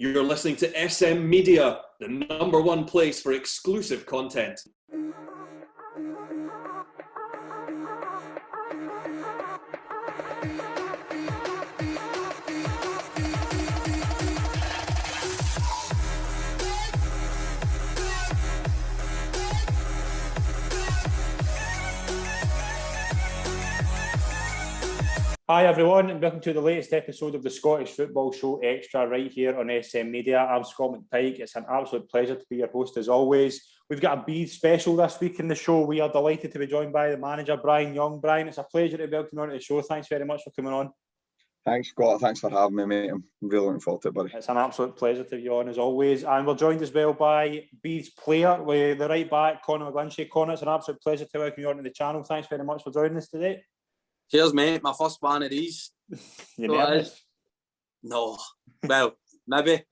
You're listening to SM Media, the #1 place for exclusive content. Hi everyone, and welcome to the latest episode of the Scottish Football Show Extra right here on SM Media. I'm Scott McPike. It's an absolute pleasure to be your host as always. We've got a Beith special this week in the show. We are delighted to be joined by the manager, Brian Young. Brian, it's a pleasure to welcome you on to the show. Thanks very much for coming on. Thanks, Scott. Thanks for having me, mate. I'm really looking forward to it, buddy. It's an absolute pleasure to have you on as always. And we're joined as well by Beith's player, with the right back, Conor McGlinchey. Conor, it's an absolute pleasure to welcome you on to the channel. Thanks very much for joining us today. Cheers, mate. My first one of these. You nervous? No. Well, maybe.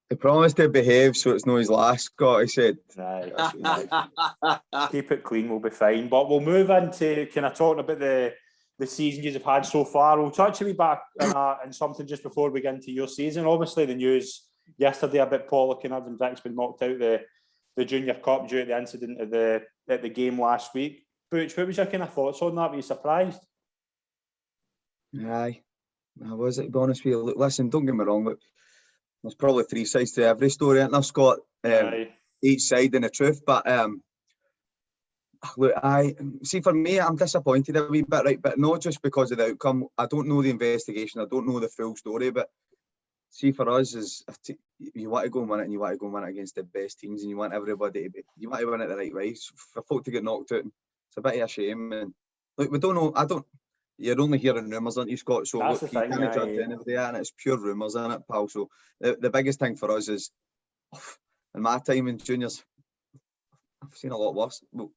He promised to behave, so it's no his last, Scott, he said. Right. Keep it clean, we'll be fine. But we'll move into kind of talking about the season you've had so far. We'll touch a wee back on something just before we get into your season. Obviously, the news yesterday about Pollock and Irvin Vick's been knocked out the Junior Cup due to the incident at the game last week. Butch, what was your kind of thoughts on that? Were you surprised? Aye, I was, to be honest with you. Look, listen, don't get me wrong, but there's probably three sides to every story, isn't there, Scott? Each side and the truth. But look, for me, I'm disappointed a wee bit, right? But not just because of the outcome. I don't know the investigation. I don't know the full story. But see, for us, you want to go and win it, and you want to go and win it against the best teams, and you want everybody you want to win it the right way. So for folk to get knocked out, it's a bit of a shame. And look, we don't know. You're only hearing rumours, aren't you, Scott? So look, you can't judge anybody, and it's pure rumours, isn't it, pal? So the biggest thing for us is, in my time in juniors, I've seen a lot worse. Well,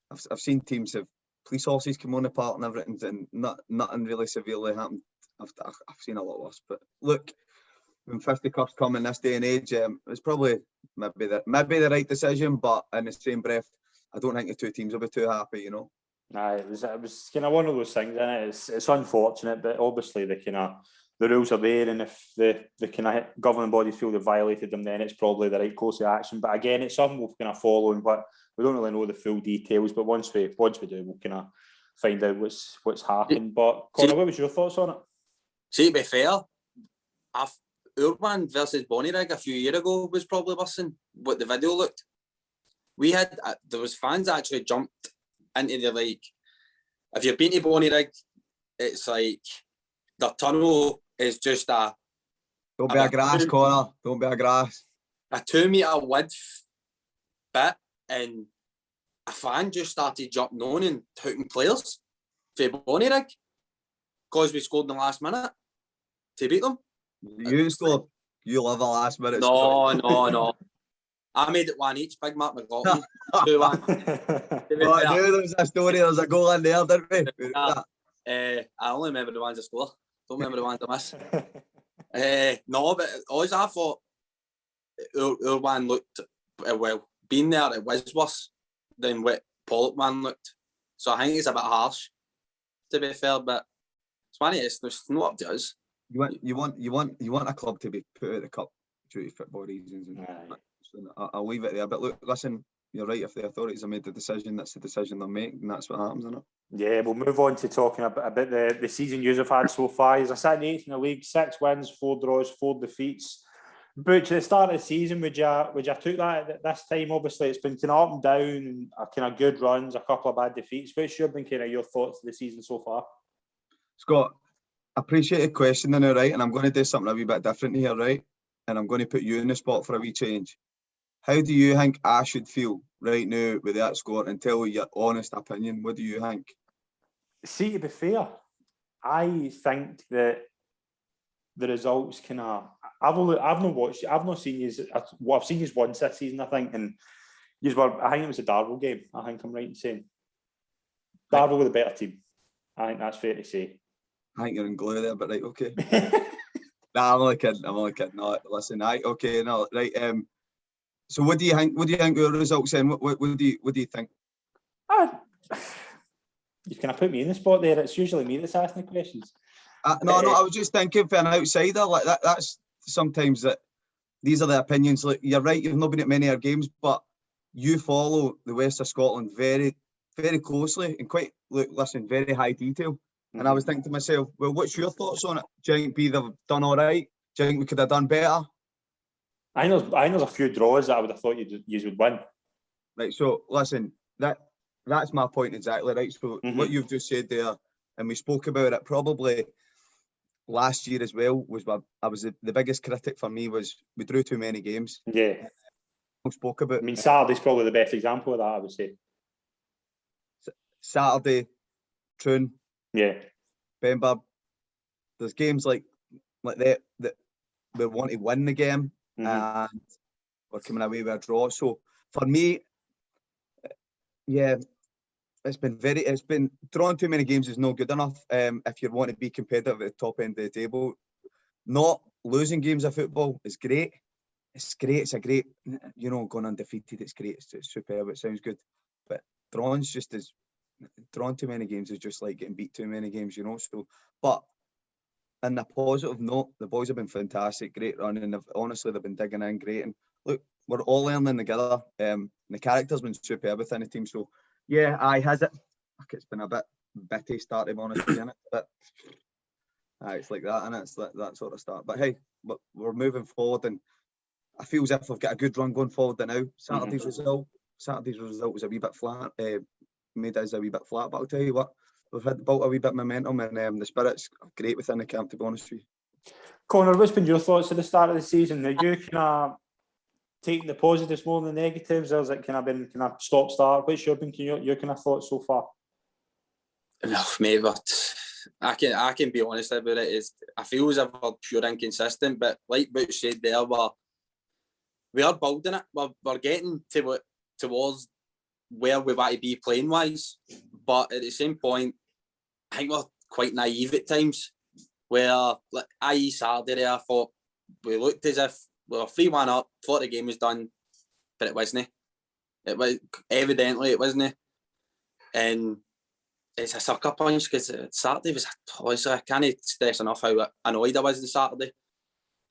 I've seen teams have police horses come on the park and everything, and nothing really severely happened. I've seen a lot worse. But look, when 50 cups come in this day and age, it's probably maybe the right decision, but in the same breath, I don't think the two teams will be too happy, you know. Nah, it was kind of one of those things, and it's unfortunate, but obviously the rules are there, and if the kind of governing bodies feel they've violated them, then it's probably the right course of action. But again, it's something we'll kind of follow, and what we don't really know the full details. But once we do, we'll kind of find out what's happened. But Conor, what was your thoughts on it? See, to be fair, Urban versus Bonnyrigg a few years ago was probably worse than what the video looked. There was fans actually jumped into the, like, if you've been to Bonnyrigg, it's like the tunnel is just don't be a grass, Conor. Don't be a grass. A 2 metre width bit, and a fan just started jumping on and hooking players for Bonnyrigg because we scored in the last minute to beat them. You scored. You love a last minute. No. I made it one each. Big Mark McAlpha. 2-1. There's a story. There's a goal in there, didn't we? I only remember the ones I score. Don't remember the ones I miss. No, but always I thought our one looked, well, being there, it was worse than what Pollock one looked. So I think it's a bit harsh, to be fair. But it's funny. It's not up to us. You want a club to be put out of the cup due to football reasons. I'll leave it there. But look, listen, you're right. If the authorities have made the decision, that's the decision they'll make, and that's what happens, isn't it? Yeah, we'll move on to talking about the season you have had so far. As I said, 8th in the league, 6 wins, 4 draws, 4 defeats. Butch, at the start of the season, would you took that at this time? Obviously, it's been kind of up and down, and kind of good runs, a couple of bad defeats. What's been kind of your thoughts of the season so far? Scott, I appreciate the question, now, right? And I'm going to do something a wee bit different here, right? And I'm going to put you in the spot for a wee change. How do you think I should feel right now with that score, and tell your honest opinion? What do you think? See, to be fair, I think that the results kind of. I've not seen you. I've seen you once this season, I think, and I think it was the Darvel game. I think I'm right in saying Darvel were the better team. I think that's fair to say. I think you're in glue there, but right, okay. Nah, I'm only kidding. No, listen, okay, no, right. So what do you think? What do you think of the results then? What do you think? You kind of put me in the spot there. It's usually me that's asking the questions. No, I was just thinking for an outsider like that. sometimes that these are the opinions. Like, you're right, you've not been at many of our games, but you follow the West of Scotland very, very closely and quite, very high detail. And I was thinking to myself, well, what's your thoughts on it? Do you think they've done all right? Do you think we could have done better? I know there's a few draws that I would have thought you would win. Right, so listen, that's my point exactly, right? So what you've just said there, and we spoke about it probably last year as well, was the biggest critic for me was we drew too many games. Yeah. We spoke about. I mean, Saturday's probably the best example of that, I would say. Saturday, Troon. Yeah. Benburb. There's games like that we want to win the game, and we're coming away with a draw. So for me, yeah, it's been drawing too many games is not good enough. If you want to be competitive at the top end of the table, not losing games of football is great. It's great. It's a great, going undefeated. It's great. It's superb. It sounds good, but drawing too many games is just like getting beat too many games, So, but in a positive note, the boys have been fantastic, great running. They've been digging in great, and look, we're all learning together. The character's been superb within the team. So, yeah, has it. It's been a bit bitty start, to be honest with you, but it's like that, and it's that sort of start. But hey, we're moving forward, and I feel as if we've got a good run going forward now. Saturday's result was a wee bit flat. Made us a wee bit flat, but I'll tell you what, we've had built a wee bit of momentum, and the spirit's great within the camp, to be honest with you. Connor, what's been your thoughts at the start of the season? Are you kind of taking the positives more than the negatives, or has it kind of been kind of stop-start? What's your kind of thoughts so far? No, mate, but I can be honest about it. I feel as if we're pure inconsistent, but like Butch said there, we are building it. We're getting towards where we want to be playing wise, but at the same point, I think we're quite naive at times. Where, i.e. Saturday, I thought we looked as if we were 3-1 up, thought the game was done, but it wasn't. It was evidently it wasn't, and it's a sucker punch because Saturday was. Honestly, I can't stress enough how annoyed I was on Saturday.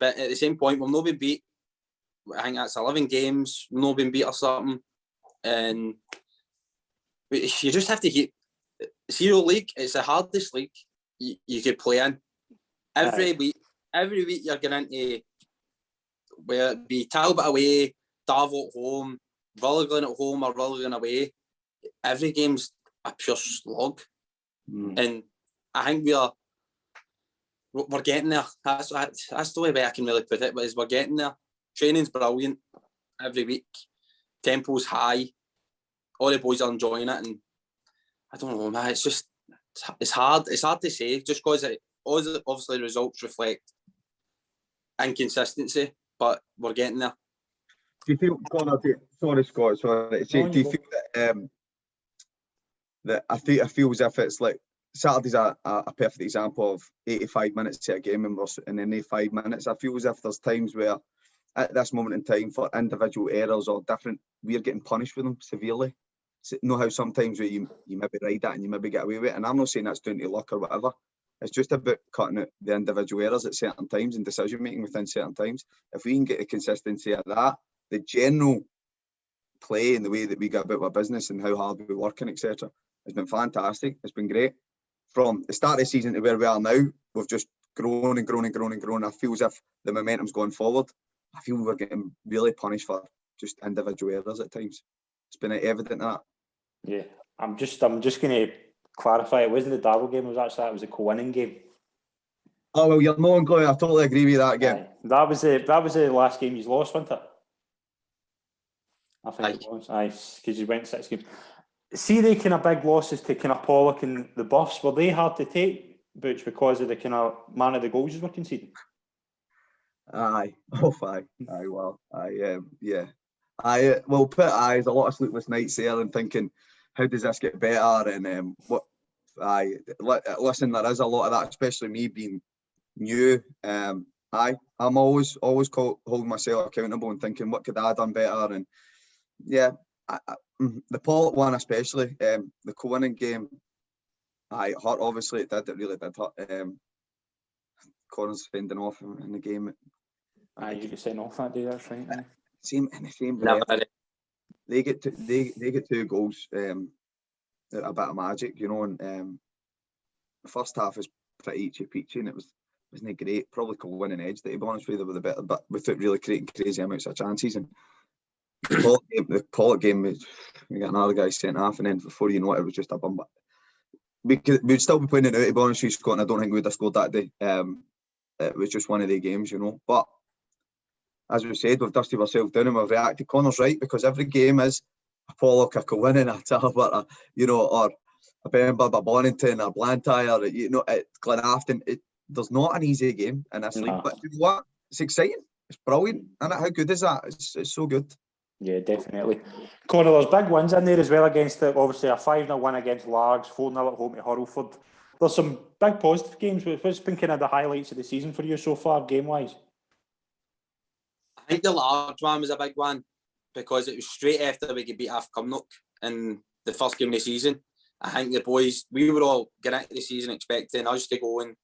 But at the same point, we've not been beat. I think that's 11 games. We've not been beat or something. And you just have to keep. Zero league, it's the hardest league you could play in. Every week you're going into, where it be Talbot away, Darvel at home, Rutherglen at home or Rutherglen away. Every game's a pure slog. And I think we're getting there. That's the way I can really put it, but we're getting there. Training's brilliant every week. Tempo's high. All the boys are enjoying it, and I don't know, man. It's hard to say, just because obviously the results reflect inconsistency, but we're getting there. Do you feel, Connor? Sorry, Scott. Sorry. Do you feel that I feel as if it's like Saturday's a perfect example of 85 minutes to a game, and in 85 minutes, I feel as if there's times where at this moment in time, for individual errors or different, we're getting punished for them severely. So, you know how sometimes where you maybe ride that and you maybe get away with it, and I'm not saying that's down to luck or whatever. It's just about cutting out the individual errors at certain times and decision making within certain times. If we can get the consistency of that, the general play and the way that we go about our business and how hard we work and etc. has been fantastic. It's been great. From the start of the season to where we are now, we've just grown and grown and grown and grown. I feel as if the momentum's going forward. I feel we're getting really punished for just individual errors at times. It's been evident that. Yeah, I'm just going to clarify. It wasn't the Darvel game. It was a co-winning game. Oh well, you're not going. I totally agree with that again. That was the last game you lost, wasn't it? I think it was. Aye, because you went 6 games. See, the kind of big losses to kind of Pollock and the Buffs, were they hard to take, Butch, because of the kind of man of the goals you were conceding? Aye. Oh, aye. Aye, well. Aye, yeah. Aye, well, there's a lot of sleepless nights there and thinking, how does this get better? And what? Aye, listen, there is a lot of that, especially me being new. Aye, I'm always holding myself accountable and thinking, what could I have done better? And yeah, the Pollock one especially, the co-winning game, aye, it hurt. Obviously, it really did hurt. Connor's fending off in the game. You could send off that day, that's right. Same in the same Never breath. They get two goals, a bit of magic, you know, and the first half was pretty peachy and it wasn't great. Probably could win an edge, to be honest with you, with a bit, but without really creating crazy amounts of chances. And the Pollock game, we got another guy sent off, and then before you know it was just a bum. We'd still be playing it out, to be honest with you, Scott, and I don't think we'd have scored that day. It was just one of the games, you know. But as we said, we've dusted ourselves down and we've reacted. Connor's right, because every game is a Pollock, a Kilwinning, a Talbot, you know, or a Benburn, a Bonington, a Blantyre, you know, at Glenafton. There's not an easy game in this league, but you know what? It's exciting. It's brilliant. And how good is that? It's so good. Yeah, definitely. Connor, there's big wins in there as well against obviously a 5-0 win against Largs, 4-0 at home to Hurlford. There's some big positive games. What's been kind of the highlights of the season for you so far, game-wise? I think the Largs one was a big one because it was straight after we could beat Af Cumnock in the first game of the season. I think the boys, we were all getting into the season expecting us to go and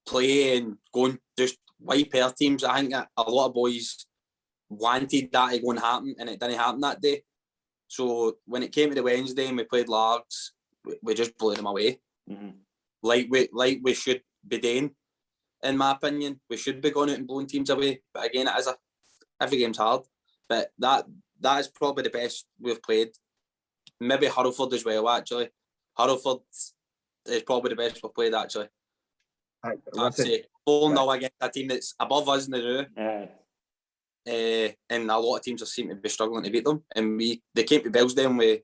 play and go and just wipe our teams. I think a lot of boys wanted that to go and happen, and it didn't happen that day. So when it came to the Wednesday and we played Largs, we just blew them away. Mm-hmm. Like we should be doing, in my opinion. We should be going out and blowing teams away. But again, every game's hard. But that is probably the best we've played. Maybe Hurlford as well, actually. Hurlford is probably the best we've played, actually. I'd say 4-0 against a team that's above us in the row. Yeah. And a lot of teams seem to be struggling to beat them. And they came to Bellsdale and we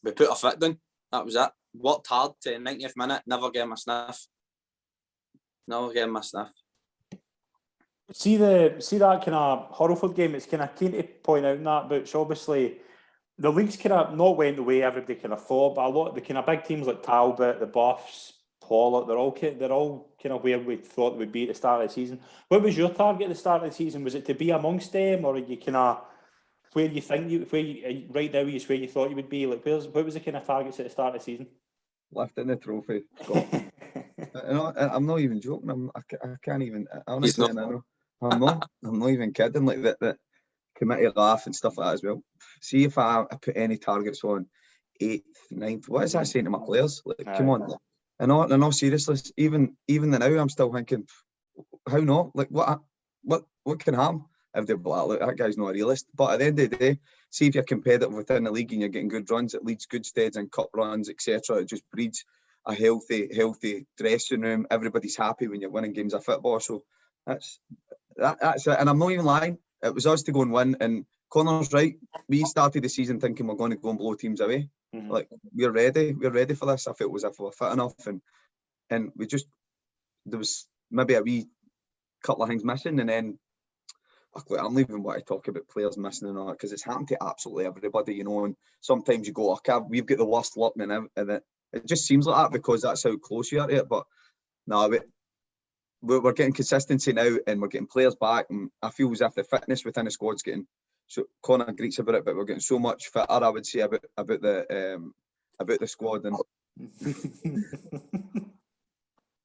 put our foot down. That was it. Worked hard to 90th minute, never gave him a sniff. See that kind of Hurlford game, it's kind of keen to point out that, but obviously the league's kind of not went the way everybody kind of thought, but a lot of the kind of big teams like Talbot, the Buffs, Pollock, they're all kind of where we thought they would be at the start of the season. What was your target at the start of the season? Was it to be amongst them, or are you kind of where you think right now is where you thought you would be? Like, what was the kind of targets at the start of the season? Lifting the trophy, Scott. I'm not even joking. I can't even. Honestly, I'm not even kidding. Like that committee laugh and stuff like that as well. See if I put any targets on 8th, 9th. What is that saying to my players? Like, come on. In all seriousness, even now, I'm still thinking, how not? Like, what can happen? If they're like, look, that guy's not a realist. But at the end of the day, see if you're competitive within the league and you're getting good runs, it leads good steads and cup runs, etc. It just breeds a healthy dressing room. Everybody's happy when you're winning games of football. So that's it. And I'm not even lying. It was us to go and win. And Connor's right. We started the season thinking we're going to go and blow teams away. Mm-hmm. Like, we're ready for this. I felt as if we were fit enough, and we just, there was maybe a wee couple of things missing, and then I don't even want to talk about players missing and all that, because it's happened to absolutely everybody, you know. And sometimes you go, okay, we've got the worst luck, and it just seems like that because that's how close you are to it. But no, we're getting consistency now, and we're getting players back, and I feel as if the fitness within the squad's getting. So Connor agrees about it, but we're getting so much fitter, I would say, about the squad. And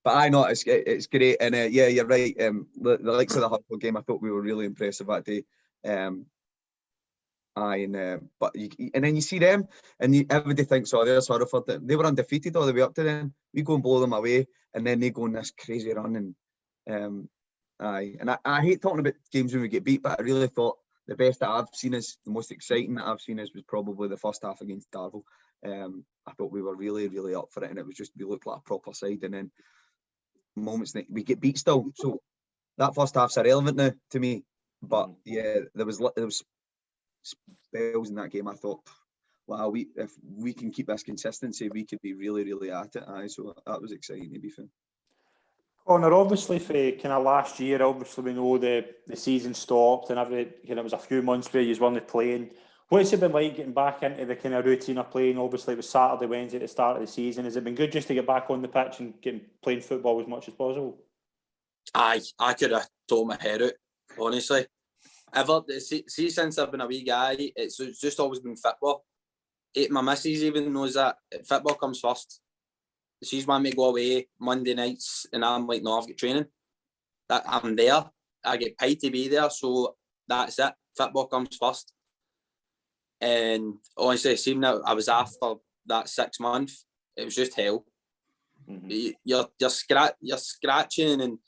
but I know it's great, and yeah, you're right. The likes of the Hurlford game, I thought we were really impressive that day. But then you see them, and everybody thinks, oh, there's Hurlford. They were undefeated all the way up to then. We go and blow them away, and then they go on this crazy run. And I hate talking about games when we get beat, but I really thought the best that I've seen is, the most exciting that I've seen was probably the first half against Darvel. I thought we were really, really up for it, and it was just, we looked like a proper side. And then moments that we get beat still, so that first half's irrelevant now to me. But yeah, there was spells in that game. I thought, wow, if we can keep this consistency, we could be really, really at it. So that was exciting, to be fair. Connor, obviously for kind of last year, obviously we know the season stopped, and it was a few months where you weren't playing. What's it been like getting back into the kind of routine of playing? Obviously it was Saturday, Wednesday at the start of the season. Has it been good just to get back on the pitch and playing football as much as possible? I could have told my head out, honestly. See, since I've been a wee guy, it's just always been football. My missus even knows that football comes first. She's wanting me to go away Monday nights, and I'm like, no, I've got training. That I'm there. I get paid to be there, so that's it. Football comes first. And honestly, seeing that I was after that 6 months, it was just hell. Mm-hmm. You're scratching and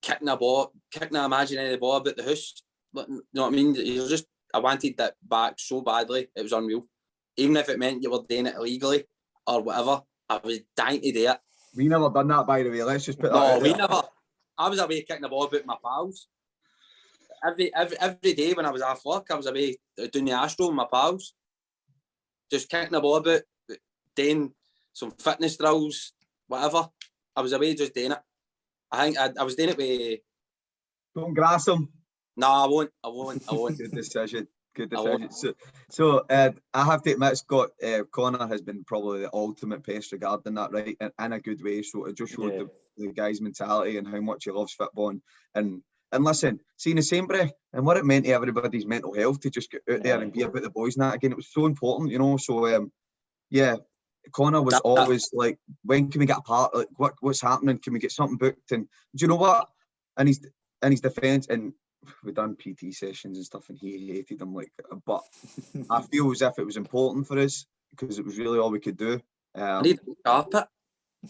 kicking an imaginary ball about the house. You know what I mean? I wanted that back so badly. It was unreal. Even if it meant you were doing it illegally or whatever, I was dying to do it. We never done that, by the way. Let's just put that out there. We never. I was away kicking the ball about my pals. Every day when I was off work, I was away doing the Astro with my pals. Just kicking the ball about, doing some fitness drills, whatever. I was away just doing it. I think I was doing it with... Don't grass him. No, I won't. Good decision. So I have to admit, Scott, Conor has been probably the ultimate pest regarding that, right? In a good way. So it just showed the guy's mentality and how much he loves football. And listen, seeing the same breath and what it meant to everybody's mental health to just get out there and be about the boys and that again, it was so important, you know. So Conor was always like, when can we get a part? Like, what's happening? Can we get something booked? And do you know what? And his defence, and we've done PT sessions and stuff, and he hated them like. But I feel as if it was important for us because it was really all we could do. I need a carpet.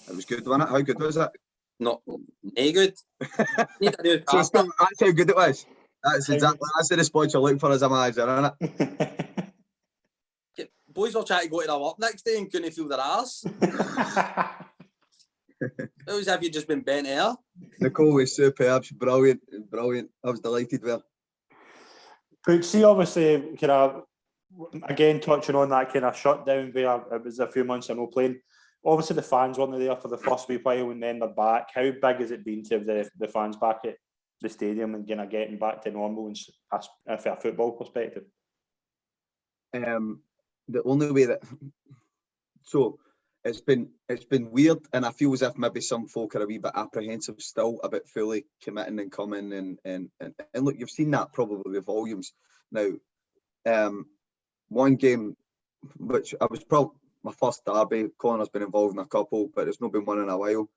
It was good, wasn't it? How good was it? Not good. Need a new carpet. So Scott, that's how good it was. That's the response you're looking for as a manager, isn't it? Boys were trying to go to their work next day and couldn't feel their arse. It was as if you'd just been bent air. Nicole was superb. She's brilliant. I was delighted with her. But see, obviously, kind of, again, touching on that kind of shutdown where it was a few months of no playing. Obviously, the fans weren't there for the first wee while and then they're back. How big has it been to have the fans back at the stadium and kind of getting back to normal and from a football perspective? The only way that... So... It's been weird, and I feel as if maybe some folk are a wee bit apprehensive still about fully committing and coming and look, you've seen that probably with volumes. Now, one game which I was probably my first derby. Conor's been involved in a couple, but it's not been one in a while.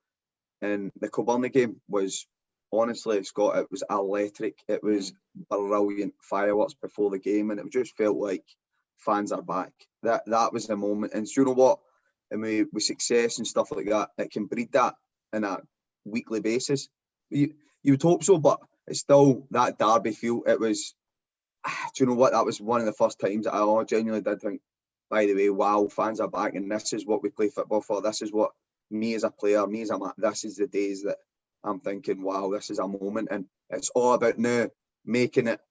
And the Kilburn game was honestly, Scott, it was electric. It was brilliant fireworks before the game, and it just felt like fans are back. That was the moment, and you know what? And with success and stuff like that, it can breed that on a weekly basis. You would hope so, but it's still that derby feel. It was, do you know what? That was one of the first times that I genuinely did think, by the way, wow, fans are back, and this is what we play football for. This is what me as a player, this is the days that I'm thinking, wow, this is a moment, and it's all about now making it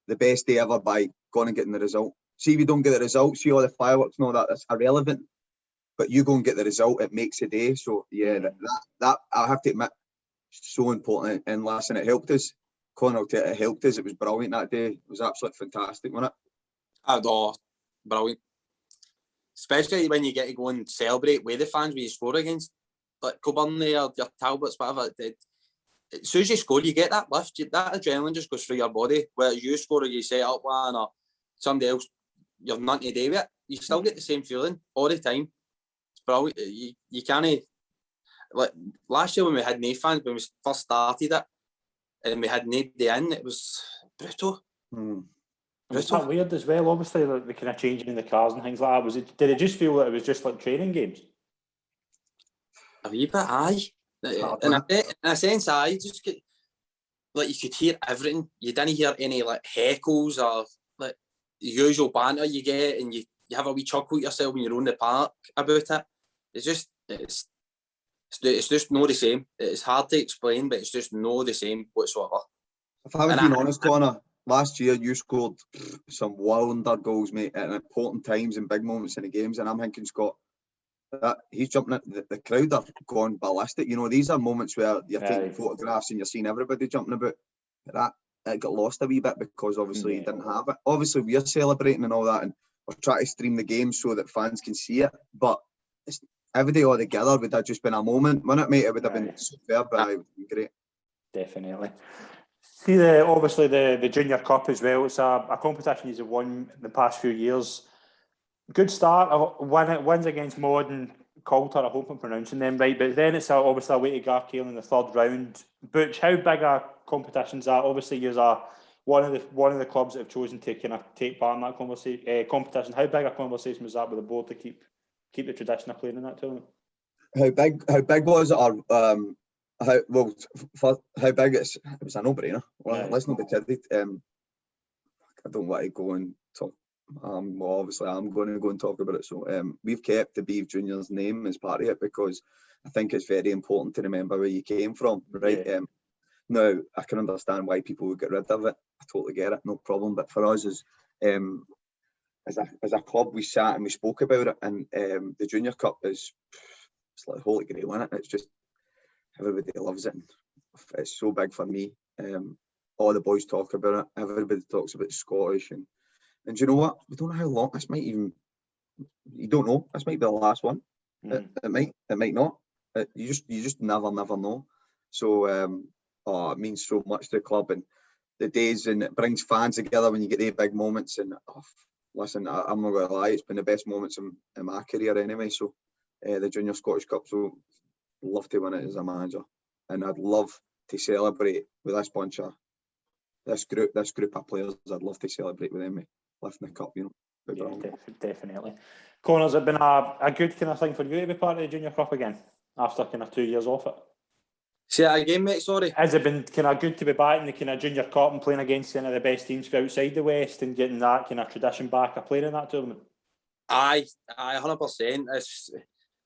the best day ever by going and getting the result. See, if you don't get the result, see all the fireworks and all that, that's irrelevant. But you go and get the result, it makes a day. So yeah, that I have to admit, so important. And listen, it helped us. Conor, it helped us. It was brilliant that day. It was absolutely fantastic, wasn't it? Oh, brilliant. Especially when you get to go and celebrate with the fans when you score against like Kilburn or your Talbots, whatever. As soon as you score, you get that lift. That adrenaline just goes through your body. Whether you score or you set up one or somebody else, you've nothing to do with it. You still get the same feeling all the time. It's brilliant. You can't... Like last year when we had no fans, when we first started it, and we had nobody in, it was brutal. Was that weird as well? Obviously, like the kind of changing in the cars and things like that. Did it just feel that it was just like training games? A wee bit, aye. In a sense, aye. Just get, like you could hear everything. You didn't hear any like heckles or like the usual banter you get, and you have a wee chuckle at yourself when you're on the park about it. It's just not the same. It's hard to explain, but it's just not the same whatsoever. If I was being honest, Conor, last year you scored some wonder goals, mate, at important times and big moments in the games, and I'm thinking, Scott, that he's jumping at the crowd are going ballistic. You know, these are moments where you're taking photographs and you're seeing everybody jumping about. That got lost a wee bit because obviously you didn't have it. Obviously we're celebrating and all that, and we're trying to stream the game so that fans can see it, but it's every day all together would have just been a moment, wouldn't it, mate? It would have been superb, but it would have been great. Definitely. See, obviously the Junior Cup as well. It's a competition you've won in the past few years. Good start. Wins against Maud and Coulter. I hope I'm pronouncing them right. But then it's obviously away to Garkale in the third round. Butch, how big a competition's that? Obviously, you're one of the clubs that have chosen to kind of take part in that competition. How big a conversation was that with the board to keep the tradition of playing in that tournament? How big was it? Or how big it was a no-brainer. Well, let's not be kidded. I don't want to go and talk. Well, obviously, I'm going to go and talk about it. So we've kept the Beith Juniors name as part of it because I think it's very important to remember where you came from, right? Yeah. Now, I can understand why people would get rid of it. I totally get it, no problem. But for us, as a club, we sat and we spoke about it, and the Junior Cup it's like holy grail, isn't it? It's just everybody loves it. It's so big for me. All the boys talk about it. Everybody talks about Scottish, and do you know what? We don't know how long this might even. You don't know. This might be the last one. It might not. You just never know. So it means so much to the club and the days, and it brings fans together when you get the big moments. And listen, I'm not gonna lie, it's been the best moments in my career anyway. So the Junior Scottish Cup. So I'd love to win it as a manager, and I'd love to celebrate with this group of players. I'd love to celebrate with them lifting the cup. Yeah, definitely. Connor, has it been a good kind of thing for you to be part of the Junior Cup again after kind of 2 years off it? Say that again, mate, sorry. Has it been kind of good to be back in the kind of Junior Cup and playing against kind of the best teams from outside the West and getting that kind of tradition back of playing in that tournament? Aye, 100%. It's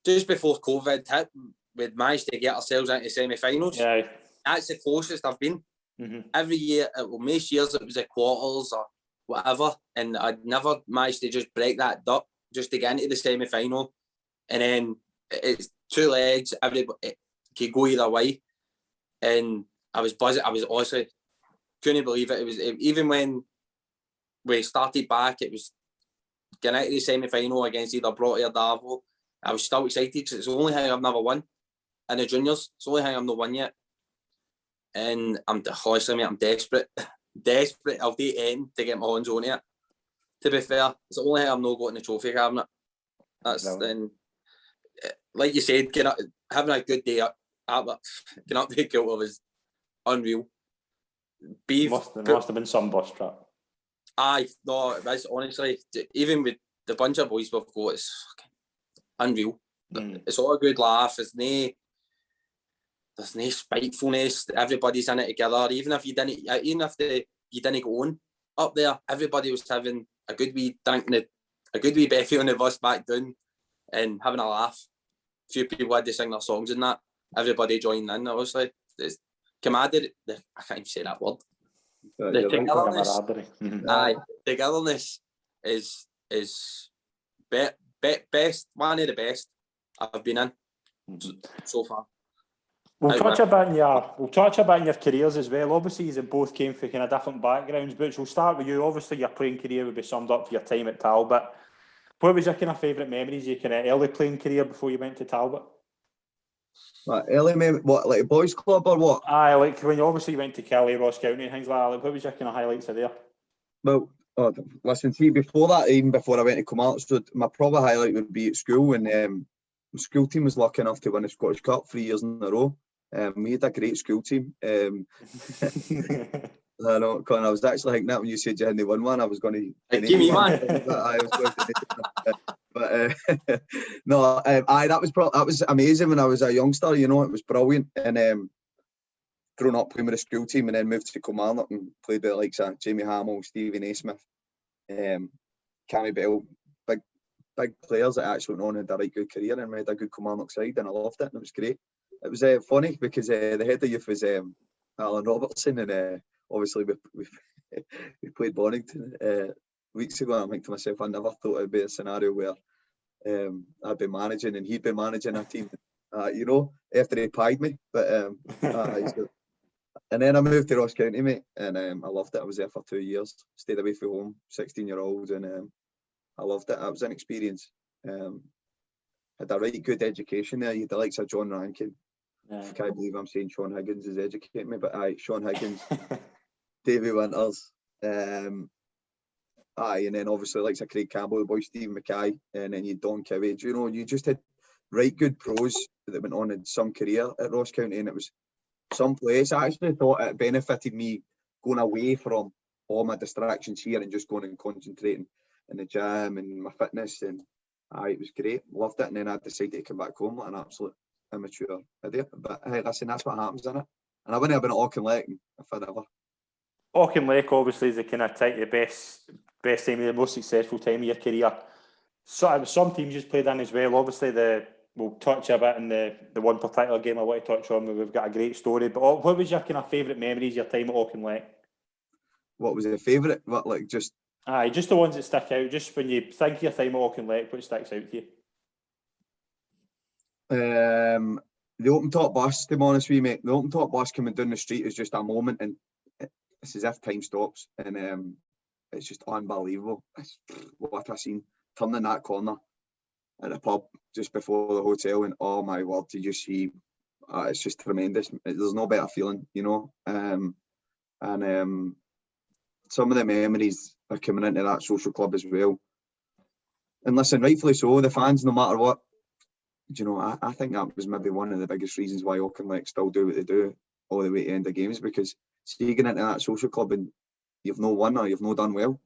just before COVID hit, we'd managed to get ourselves into semi-finals. Yeah. That's the closest I've been. Mm-hmm. Every year, most years it was the quarters or whatever, and I'd never managed to just break that duck just to get into the semi-final. And then it's 2 legs, everybody it could go either way. And I was buzzing. I was honestly couldn't believe it. It was even when we started back, it was getting out of the semi-final against either Broughty or Darvo. I was still excited because it's the only thing I've never won in the juniors. It's the only thing I've not won yet. And honestly, mate, I'm desperate. I'll do anything to get my hands on it. To be fair, it's the only thing I've not got in the trophy cabinet. That's then, like you said, having a good day up getting up to the Mcalpha was unreal. Beith must have been some bus trap. Aye, no, it was honestly, even with the bunch of boys we've got, it's unreal. It's all a good laugh. There's no spitefulness. Everybody's in it together. Even if you didn't go on up there, everybody was having a good wee drink, a good wee beffy on the bus back down, and having a laugh. A few people had to sing their songs and that. Everybody joined in. Obviously, it's camaraderie. I can't even say that word. The togetherness. Aye, togetherness is best, one of the best I've been in so far. We'll touch a bit in your careers as well. Obviously, you both came from kind of different backgrounds, but we'll start with you. Obviously, your playing career would be summed up for your time at Talbot. What was your kind of favourite memories of your kind of early playing career before you went to Talbot? Early memory, what, like a boys' club or what? Aye, like when you obviously went to Kelly, Ross County and things like that. Like, what was your kind of highlights of there? Well, listen, see, before that, even before I went to Kilmarnock, my probably highlight would be at school, and the school team was lucky enough to win the Scottish Cup 3 years in a row. We had a great school team. I know, Conor, I was actually thinking that when you said you hadn't won one, I was going to... Give me one. But no, that was amazing when I was a youngster. You know, it was brilliant. And growing up playing with a school team, and then moved to Kilmarnock and played with the likes of Jamie Hamill, Stevie Naismith, Cammy Bell, big players that actually went on and had a right good career, and we had a good Kilmarnock side, and I loved it, and it was great. It was funny because the head of youth was Alan Robertson, and obviously we played Bonington weeks ago. And I think to myself, I never thought it'd be a scenario where I'd be managing and he'd be managing a team. You know, after he pied me, but and then I moved to Ross County, mate, and I loved it. I was there for 2 years, stayed away from home, 16-year-old, and I loved it. It was an experience. Had a right good education there. You had the likes of John Rankin. I can't believe I'm saying Sean Higgins is educating me, but Sean Higgins, Davy Winters, and then obviously likes of Craig Campbell, the boy Stephen Mackay, and then you Don Cowie. You know, you just had right good pros that went on in some career at Ross County, and it was some place. I actually thought it benefited me going away from all my distractions here and just going and concentrating in the gym and my fitness, and it was great, loved it. And then I decided to come back home like an absolute immature idiot. But hey, listen, that's what happens, isn't it? And I wouldn't have been at Auchinleck if I'd ever. Auchinleck obviously is the kind of the best time, the most successful time of your career. So some teams you've played in as well. Obviously, we'll touch a bit in the one particular game I want to touch on where we've got a great story. But what was your kind of favourite memories, your time at Auchinleck? What was the favourite? What, like just? Just the ones that stick out. Just when you think of your time at Auchinleck, what sticks out to you? The open top bus, to be honest with you, mate. The open top bus coming down the street is just a moment, and it's as if time stops, and it's just unbelievable. What a scene. Turning that corner at the pub just before the hotel, and oh my word, did you see? It's just tremendous. There's no better feeling, you know. And some of the memories are coming into that social club as well. And listen, rightfully so, the fans, no matter what, do you know, I think that was maybe one of the biggest reasons why Auchinleck still do what they do all the way to end of games, because see, you get into that social club and you've no won or you've no done well,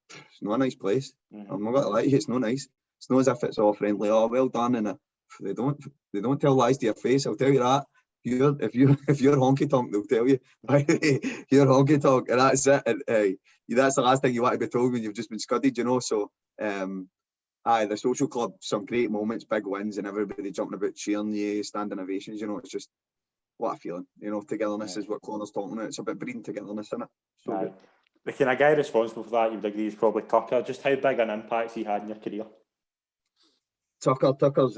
it's not a nice place. I'm not gonna lie to you, it's no nice. It's not as if it's all friendly, oh well done, and they don't tell lies to your face, I'll tell you that. If you're honky tonk, they'll tell you, you're honky tonk, and that's it. And that's the last thing you want to be told when you've just been scudded, you know. So the social club, some great moments, big wins, and everybody jumping about, cheering you, standing ovations, you know. It's just, what a feeling, you know. Togetherness is what Connor's talking about. It's about breeding togetherness, isn't it? So the kind of guy responsible for that, you would agree, is probably Tucker. Just how big an impact he had in your career? Tucker's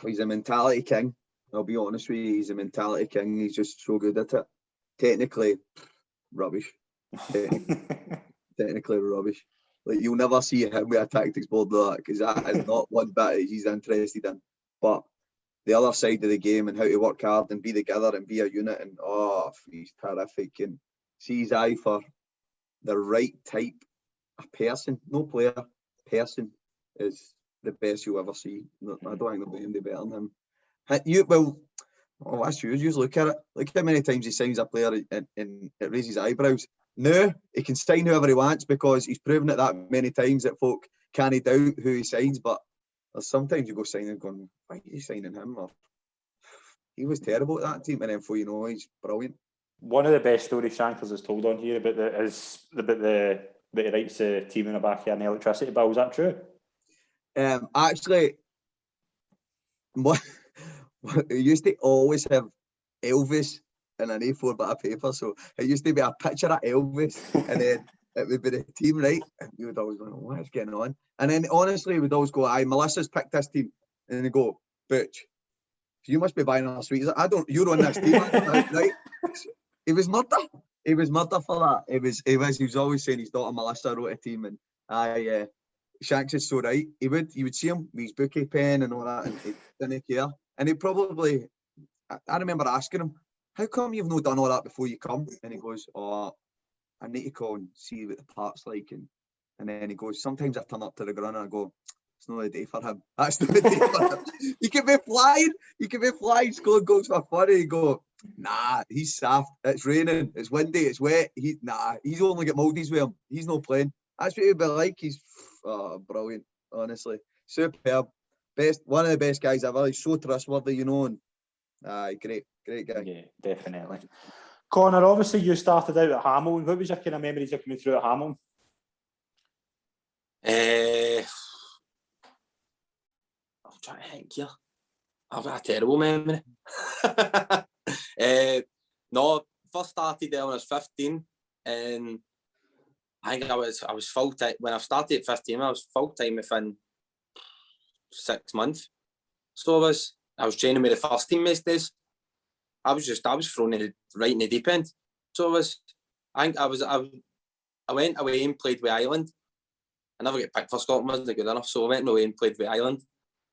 he's a mentality king. I'll be honest with you, he's a mentality king. He's just so good at it. Technically, rubbish. Technically rubbish. Like, you'll never see him with a tactics board like that, because that is not one bit he's interested in. But the other side of the game and how to work hard and be together and be a unit, and he's terrific. And see his eye for the right type of person, no player, person, is the best you'll ever see. I don't think there'll be anybody better than him. That's you. Just look at it. Look how many times he signs a player and it raises eyebrows. No, he can sign whoever he wants because he's proven it that many times that folk can't doubt who he signs. But sometimes you go signing going, why are you signing him? Or he was terrible at that team, and then before you know, he's brilliant. One of the best stories Shankers has told on here about that he writes the team in the back here an electricity bill. Is that true? Actually, it used to always have Elvis in an A4 bit of paper, so it used to be a picture of Elvis, and then it would be the team, right? And we would always go, what is going on? And then honestly, we would always go, Melissa's picked this team, and they go, Butch, you must be buying our sweets. You're on this team, right? It was murder. It was murder for that. He was always saying his daughter Melissa wrote a team, and Shanks is so right. You would see him with his bookie pen and all that, and he didn't care. And he probably, I remember asking him, how come you've not done all that before you come? And he goes, I need to call and see what the park's like. And then he goes, sometimes I turn up to the ground and I go, it's not a day for him. That's not a day for him. You can be flying, scoring goals for fun. And you go, nah, he's soft. It's raining, it's windy, it's wet. He's only got Maldives with him. He's not playing. That's what he'd be like. He's brilliant, honestly. Superb. One of the best guys ever. He's so trustworthy, you know. And great guy. Yeah, definitely. Connor, obviously you started out at Hamilton. What was your kind of memories of coming through at Hamilton? I'm trying to think here. I've got a terrible memory. No, first started there when I was 15, and I think I was full time when I started at 15. I was full time within 6 months. So I was training with the first team most days. I was thrown right in the deep end. So I went away and played with Ireland. I never get picked for Scotland, wasn't good enough. So I went away and played with Ireland.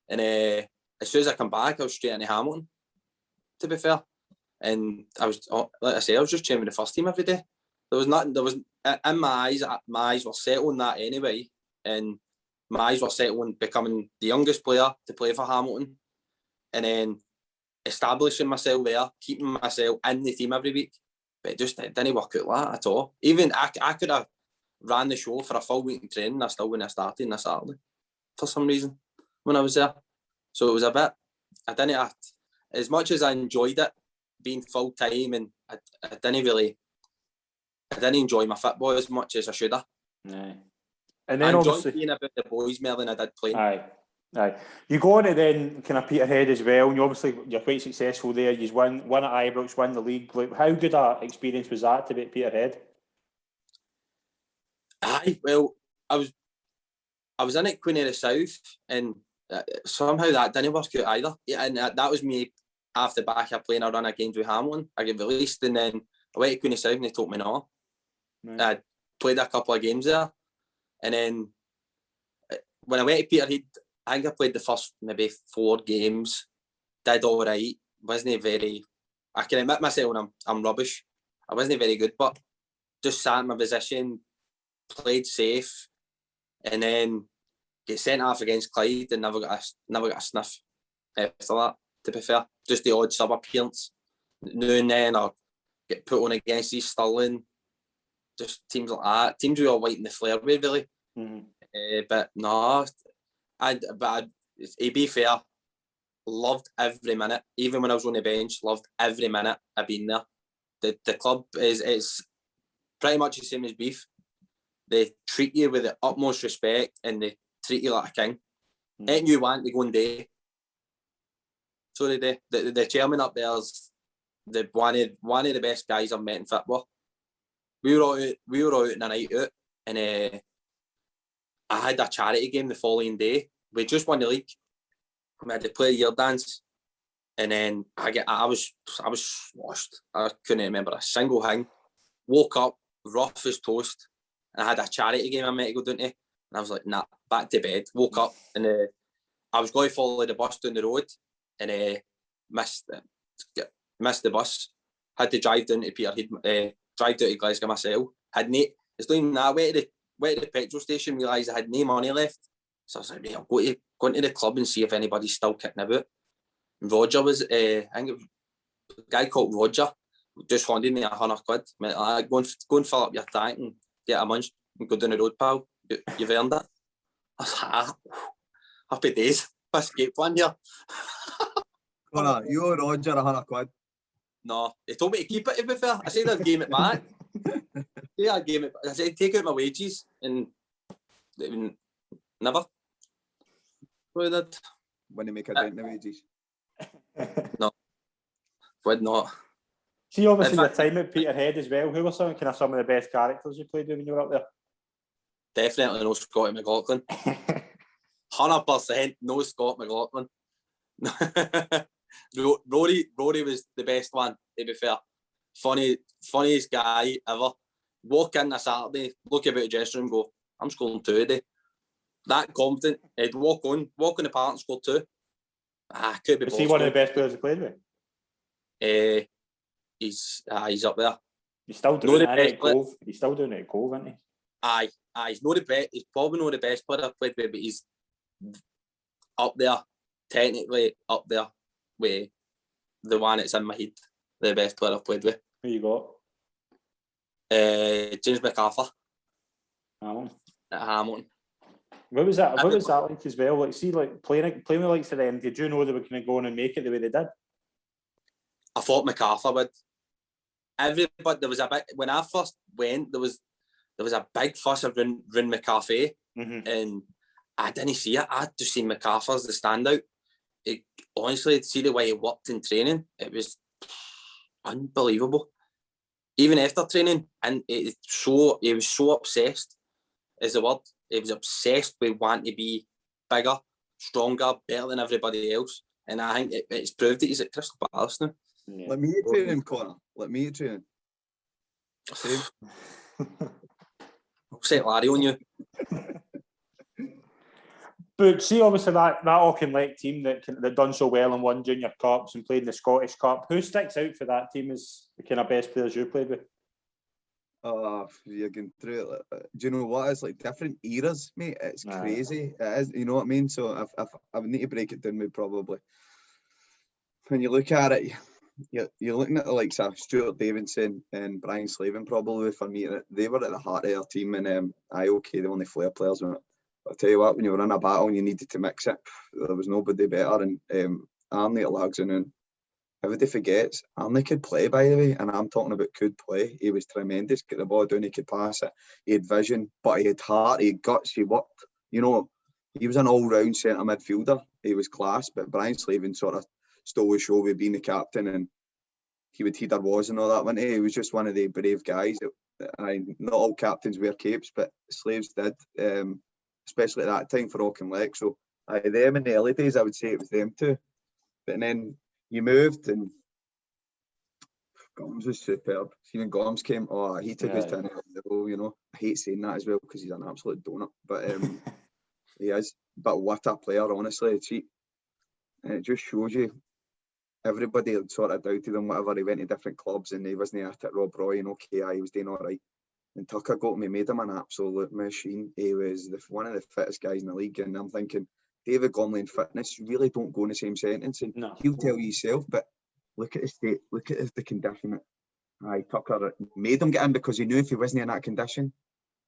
And as soon as I come back, I was straight into Hamilton, to be fair. And I was, like I say, I was just training with the first team every day. In my eyes were set on that anyway. And my eyes were set on becoming the youngest player to play for Hamilton. And then establishing myself there, keeping myself in the team every week. But it didn't work out like that at all. Even I could have ran the show for a full week in training. I still wouldn't have started on a Saturday for some reason when I was there. So it was a bit. I didn't as much as I enjoyed it being full time, and I didn't enjoy my football as much as I should have. Aye. And then I enjoyed obviously being about the boys more than I did playing. Aye. You go on to then kind of Peterhead as well, and you're quite successful there. You won at Ibrox, won the league. Like, how good a experience was that to be at Peterhead? Aye, well, I was in at Queen of the South, and somehow that didn't work out either. Yeah, and that was me after back of playing a run of games with Hamilton. I get released, and then I went to Queen of the South, and they took me on. Right. I played a couple of games there, and then when I went to Peterhead, I think I played the first maybe 4 games. Did all right. Wasn't very. I can admit myself when I'm rubbish. I wasn't very good, but just sat in my position, played safe, and then get sent off against Clyde and never got a sniff after that. To be fair, just the odd sub appearance now and then, or get put on against East Stirling. Just teams like that. Teams we all lighting the flare with, really. Mm-hmm. But no, to be fair, loved every minute. Even when I was on the bench, loved every minute I've been there. The club is pretty much the same as Beith. They treat you with the utmost respect, and they treat you like a king. Anything you want, they go and do. So the chairman up there is one of the best guys I've met in football. We were all out on a night out, and I had a charity game the following day. We just won the league. We had to play a year dance, and then I was sloshed. I couldn't remember a single thing. Woke up rough as toast, and I had a charity game I meant to go down to, and I was like, nah, back to bed. Woke up, and I was going to follow the bus down the road, and missed the bus. Had to drive down to Peterhead, drive down to Glasgow myself. It's not even that. I went to the petrol station, realised I had no money left. So I was like, I'll go into the club and see if anybody's still kicking about. And Roger was, I think it was a guy called Roger, just handed me £100. Go and fill up your tank and get a munch and go down the road, pal. You've earned it. I was like, happy days. Escape one here. Conor, you owe Roger £100. No, he told me to keep it, to be fair. I said I'd game it back. I said, take out my wages, and never. What did that? When you make a dent in the wages. No, would not. See, obviously, your time at Peterhead as well. Who were some of the best characters you played with when you were up there? Definitely no Scotty McLaughlin. 100% no Scott McLaughlin. Rory was the best one, to be fair. Funniest guy ever. Walk in a Saturday, look about the dressing room, go, I'm scoring 2 today. That confident, he'd walk on the park and score 2. Could be. Was he one of the best players you played with? He's up there. He's still doing it at Cove. He's still doing it at Cove, isn't he? Aye. He's not the best. He's probably not the best player I've played with, but he's up there, technically up there with the one that's in my head, the best player I've played with. Who you got? James Mcalpha. Hamilton. At Hamilton. What was that like as well? Like, see, like playing with likes of them, did you know they were going to go on and make it the way they did? I thought Mcalpha would. Everybody, there was a bit when I first went. There was a big fuss around Mcalpha, and I didn't see it. I just seen Mcalpha as the standout. Honestly, to see the way he worked in training, it was unbelievable. Even after training, and he was so obsessed, is the word. He was obsessed with wanting to be bigger, stronger, better than everybody else. And I think it's proved that he's at Crystal Palace now. Yeah. Let me training, Conor. Let me training. Same. I'll set Larry on you. But see, obviously that Auchinleck team that done so well and won Junior Cups and played in the Scottish Cup. Who sticks out for that team as the kind of best players you played with? You're going through it. Do you know what? It's like different eras, mate. It's crazy. It is. You know what I mean? So if I would need to break it down, with probably when you look at it, you're looking at the likes of Stuart Davidson and Brian Slavin probably for me. They were at the heart of our team, and okay, the only flair players. But I'll tell you what, when you were in a battle and you needed to mix it, there was nobody better. And Arnie at Lagston, and everybody forgets, Arnie could play, by the way, and I'm talking about could play. He was tremendous, get the ball down, he could pass it, he had vision, but he had heart, he had guts, he worked. You know, he was an all-round centre midfielder. He was class, but Brian Slavin sort of stole the show with being the captain, and he would heed our was and all that, wasn't he? He was just one of the brave guys. Not all captains wear capes, but Slaves did, especially at that time for Auchinleck. So them in the early days, I would say it was them too. But then you moved, and Gomes was superb. Even Gomes came, he took us to another level, you know. I hate saying that as well because he's an absolute donut, but he is. But what a player, honestly, cheap. And it just shows you everybody had sort of doubted him, whatever. He went to different clubs and he wasn't at it. Rob Roy and he was doing all right. And Tucker got me, made him an absolute machine. He was one of the fittest guys in the league. And I'm thinking, David Gormley and fitness really don't go in the same sentence. And he'll tell you himself, but look at his state, look at the condition. Tucker made him get in because he knew if he wasn't in that condition,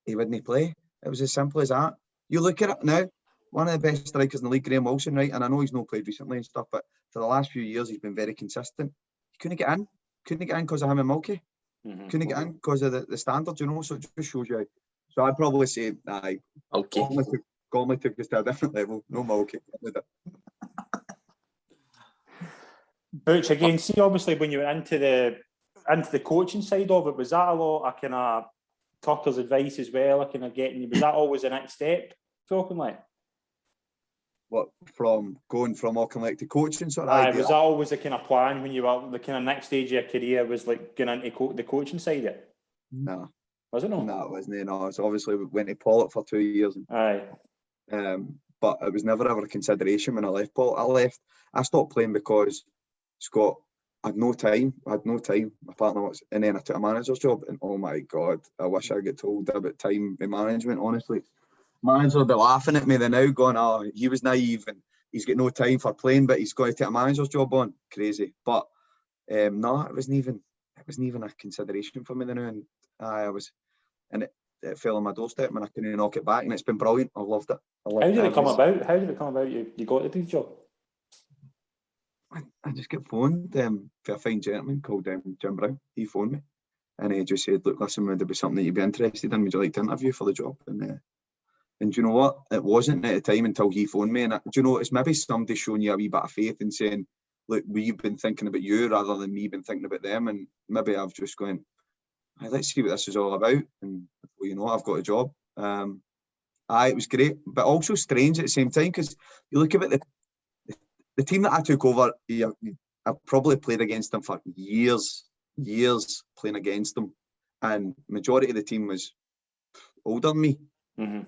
he wouldn't play. It was as simple as that. You look at it now, one of the best strikers in the league, Graham Wilson, right? And I know he's not played recently and stuff, but for the last few years, he's been very consistent. He couldn't get in. Couldn't get in because of him and Mulkey. Mm-hmm. Couldn't get in because of the standards, you know, so it just shows you. So I'd probably say, Gormley took us to a different level. No Mulkey. Butch, again, see, obviously, when you went into the coaching side of it, was that a lot of kind of Tucker's advice as well? Kind of getting, was that always the next step for Auchinleck? What, from going from Auchinleck to coaching sort of idea? Was that always the kind of plan when you were the kind of next stage of your career, was like going into the coaching side of it? No. Was it not? No, it wasn't. No, it's obviously went to Pollock for 2 years. But it was never ever a consideration when I left Pollock. I stopped playing because Scott, I had no time. My partner was, and then I took a manager's job, and oh my God, I wish I get told about time in management, honestly. Managers will be laughing at me then now, going, he was naive and he's got no time for playing, but he's got to take a manager's job on. Crazy. But no, it wasn't even a consideration for me then. And I was, and it fell on my doorstep and I couldn't knock it back, and it's been brilliant. I loved it. How did it come about? How did it come about you got to do the job? I just got phoned for a fine gentleman called Jim Brown. He phoned me and he just said, look, listen, would there be something that you'd be interested in? Would you like to interview for the job? And do you know what? It wasn't at the time until he phoned me. And do you know, it's maybe somebody showing you a wee bit of faith and saying, look, we've been thinking about you rather than me been thinking about them. And maybe I've just gone, let's see what this is all about. And well, you know, I've got a job. It was great, but also strange at the same time, because you look at the team that I took over, I probably played against them for years playing against them. And majority of the team was older than me. Mm-hmm.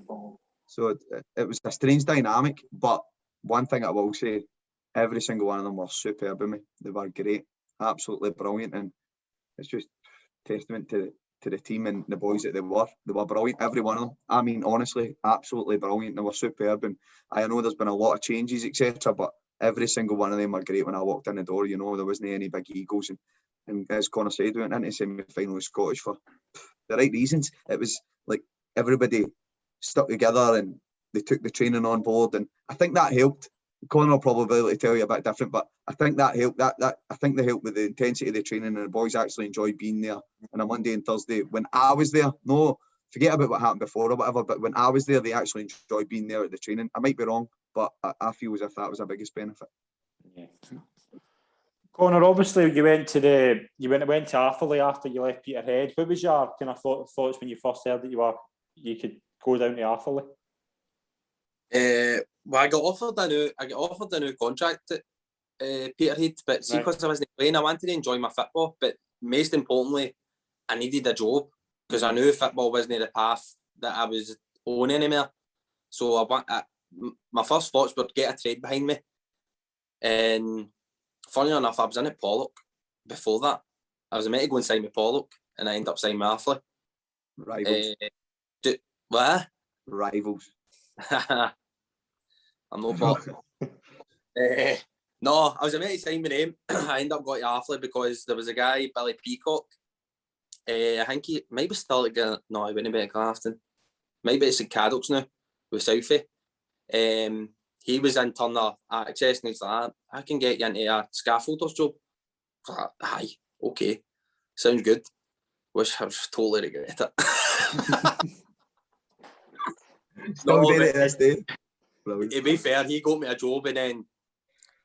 So it was a strange dynamic, but one thing I will say, every single one of them were superb with me. They were great, absolutely brilliant, and it's just testament to the team and the boys that they were brilliant, every one of them. I mean, honestly, absolutely brilliant. They were superb, and I know there's been a lot of changes, etc., but every single one of them were great when I walked in the door. You know, there wasn't any big egos, and as Conor said, we went into semi-final with Scottish for the right reasons. It was like everybody stuck together and they took the training on board, and I think that helped. Conor will probably be able to tell you a bit different, but I think that helped. I think they helped with the intensity of the training, and the boys actually enjoyed being there on a Monday and Thursday. When I was there, no, forget about what happened before or whatever, but when I was there, they actually enjoyed being there at the training. I might be wrong, but I feel as if that was the biggest benefit. Yeah. Conor, obviously you went to Arthurlie after you left Peterhead. What was your kind of thoughts when you first heard that you could go down to Arthurlie? Well, I got offered a new contract at Peterhead, but see, because I wasn't playing, I wanted to enjoy my football, but most importantly, I needed a job because I knew football wasn't the path that I was on anymore. So my first thoughts were to get a trade behind me, and funny enough, I was in at Pollock before that. I was meant to go and sign with Pollock, and I ended up signing with Arthurlie. Rivals. What? Rivals. I'm not bought. No, I was about to sign my name. I ended up going to Arfley because there was a guy, Billy Peacock. I think he might be still at no, he wouldn't be at Grafton. Might be at St Cadoc's now with Southie. He was in Turner Access and he's like, I can get you into a scaffolder's job. I was like, aye, okay, sounds good. Which I've totally regret it. Still doing it this day. To be fair, he got me a job and then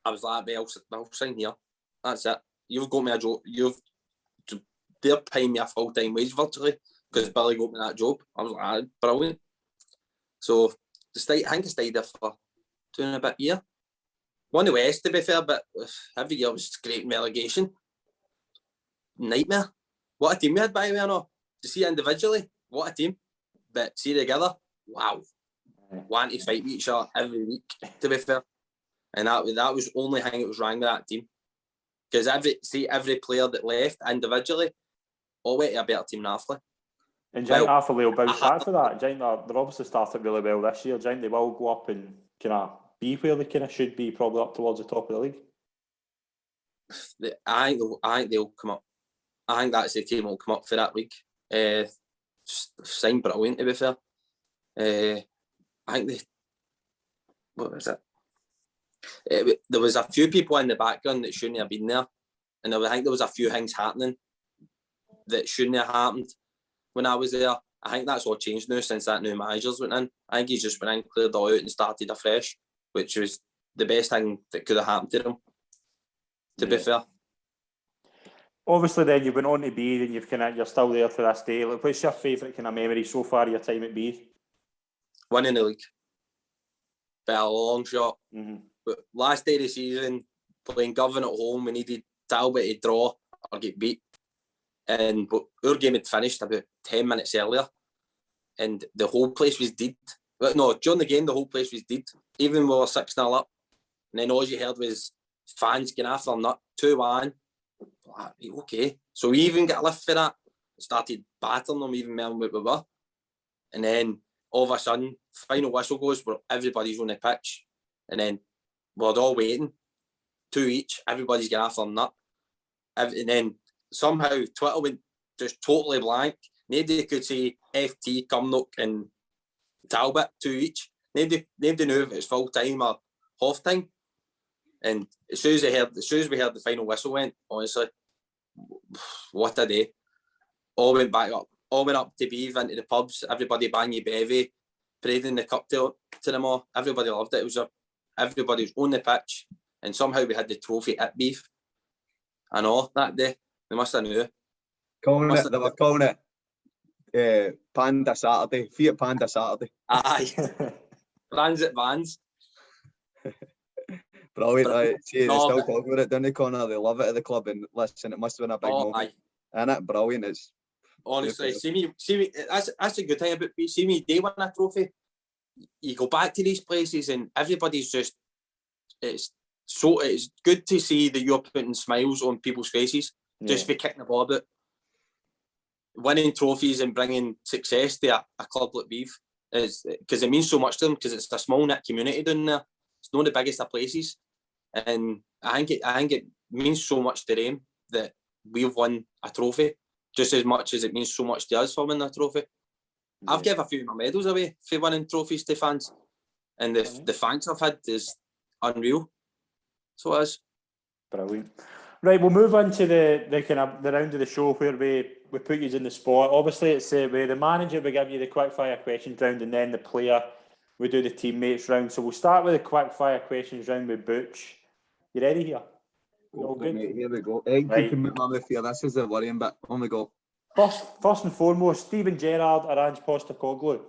I was like, I'll sign here. That's it. You've got me a job. They're paying me a full-time wage virtually because Billy got me that job. I was like, brilliant. So I think I stayed there for 2.5 years. Won the West, to be fair, but every year was great in relegation. Nightmare. What a team we had, by the way, I know. To see it individually, what a team. But see it together, wow. Want to fight with each other every week, to be fair. And that was the only thing that was wrong with that team. Because every player that left individually all went to a better team than Arfley. And do you think Arfley will bounce back for that? Do you think they're obviously started really well this year? Do you think they will go up and kind of be where they kind of should be, probably up towards the top of the league? I think they'll come up. I think that's the team will come up for that league. Signed brilliant, to be fair. I think what was it? There was a few people in the background that shouldn't have been there. And I think there was a few things happening that shouldn't have happened when I was there. I think that's all changed now since that new managers went in. I think he's just went in, cleared all out and started afresh, which was the best thing that could have happened to them, to be fair. Obviously then you went on to Beith and you're still there to this day. Like, what's your favourite kind of memory so far of your time at Beith? Winning the league. By a long shot. Mm-hmm. But last day of the season, playing Govan at home, we needed Talbot to draw or get beat. But our game had finished about 10 minutes earlier. And the whole place was dead. But no, during the game, the whole place was dead. Even we were 6-0 up. And then all you heard was fans getting after them, 2-1. Okay. So we even got a lift for that. Started battering them even more than what we were. And then all of a sudden, final whistle goes where everybody's on the pitch. And then we're all waiting. 2 each. Everybody's getting after them, And then somehow Twitter went just totally blank. Nobody could say FT, Cumnock and Talbot, 2 each. Nobody knew if it was full time or half time. And as soon as we heard the final whistle went, honestly, what a day. All went back up. All went up to Beith, into the pubs. Everybody banged your bevy, parading the cup to them all. Everybody loved it. Everybody was on the pitch, and somehow we had the trophy at Beith. I know that day. They must have knew. They were calling it Panda Saturday, Fiat Panda Saturday. Aye. Transit vans. Brilliant, right? See, they still talk about it, don't they, Connor? They love it at the club, and listen, it must have been a big moment. Isn't it? Brilliant. It's honestly, see me. That's a good thing about me. See me, day win a trophy. You go back to these places, and everybody's just. It's good to see that you're putting smiles on people's faces just for kicking the ball about. Winning trophies and bringing success to a club like Beith is because it means so much to them because it's a small knit community down there. It's not the biggest of places, and I think it means so much to them that we've won a trophy just as much as it means so much to us for winning a trophy. Yeah. I've given a few of my medals away for winning trophies to fans, and the thanks I've had is unreal. So it is. Brilliant. Right, we'll move on to the kind of the round of the show where we put you in the spot. Obviously, it's where the manager will give you the quick fire questions round, and then the player we do the teammates round. So we'll start with the quick fire questions round with Butch. You ready here? All good? Mate, here we go. Right. This is the worrying bit. On we go. First and foremost, Steven Gerrard or Ange Postecoglou?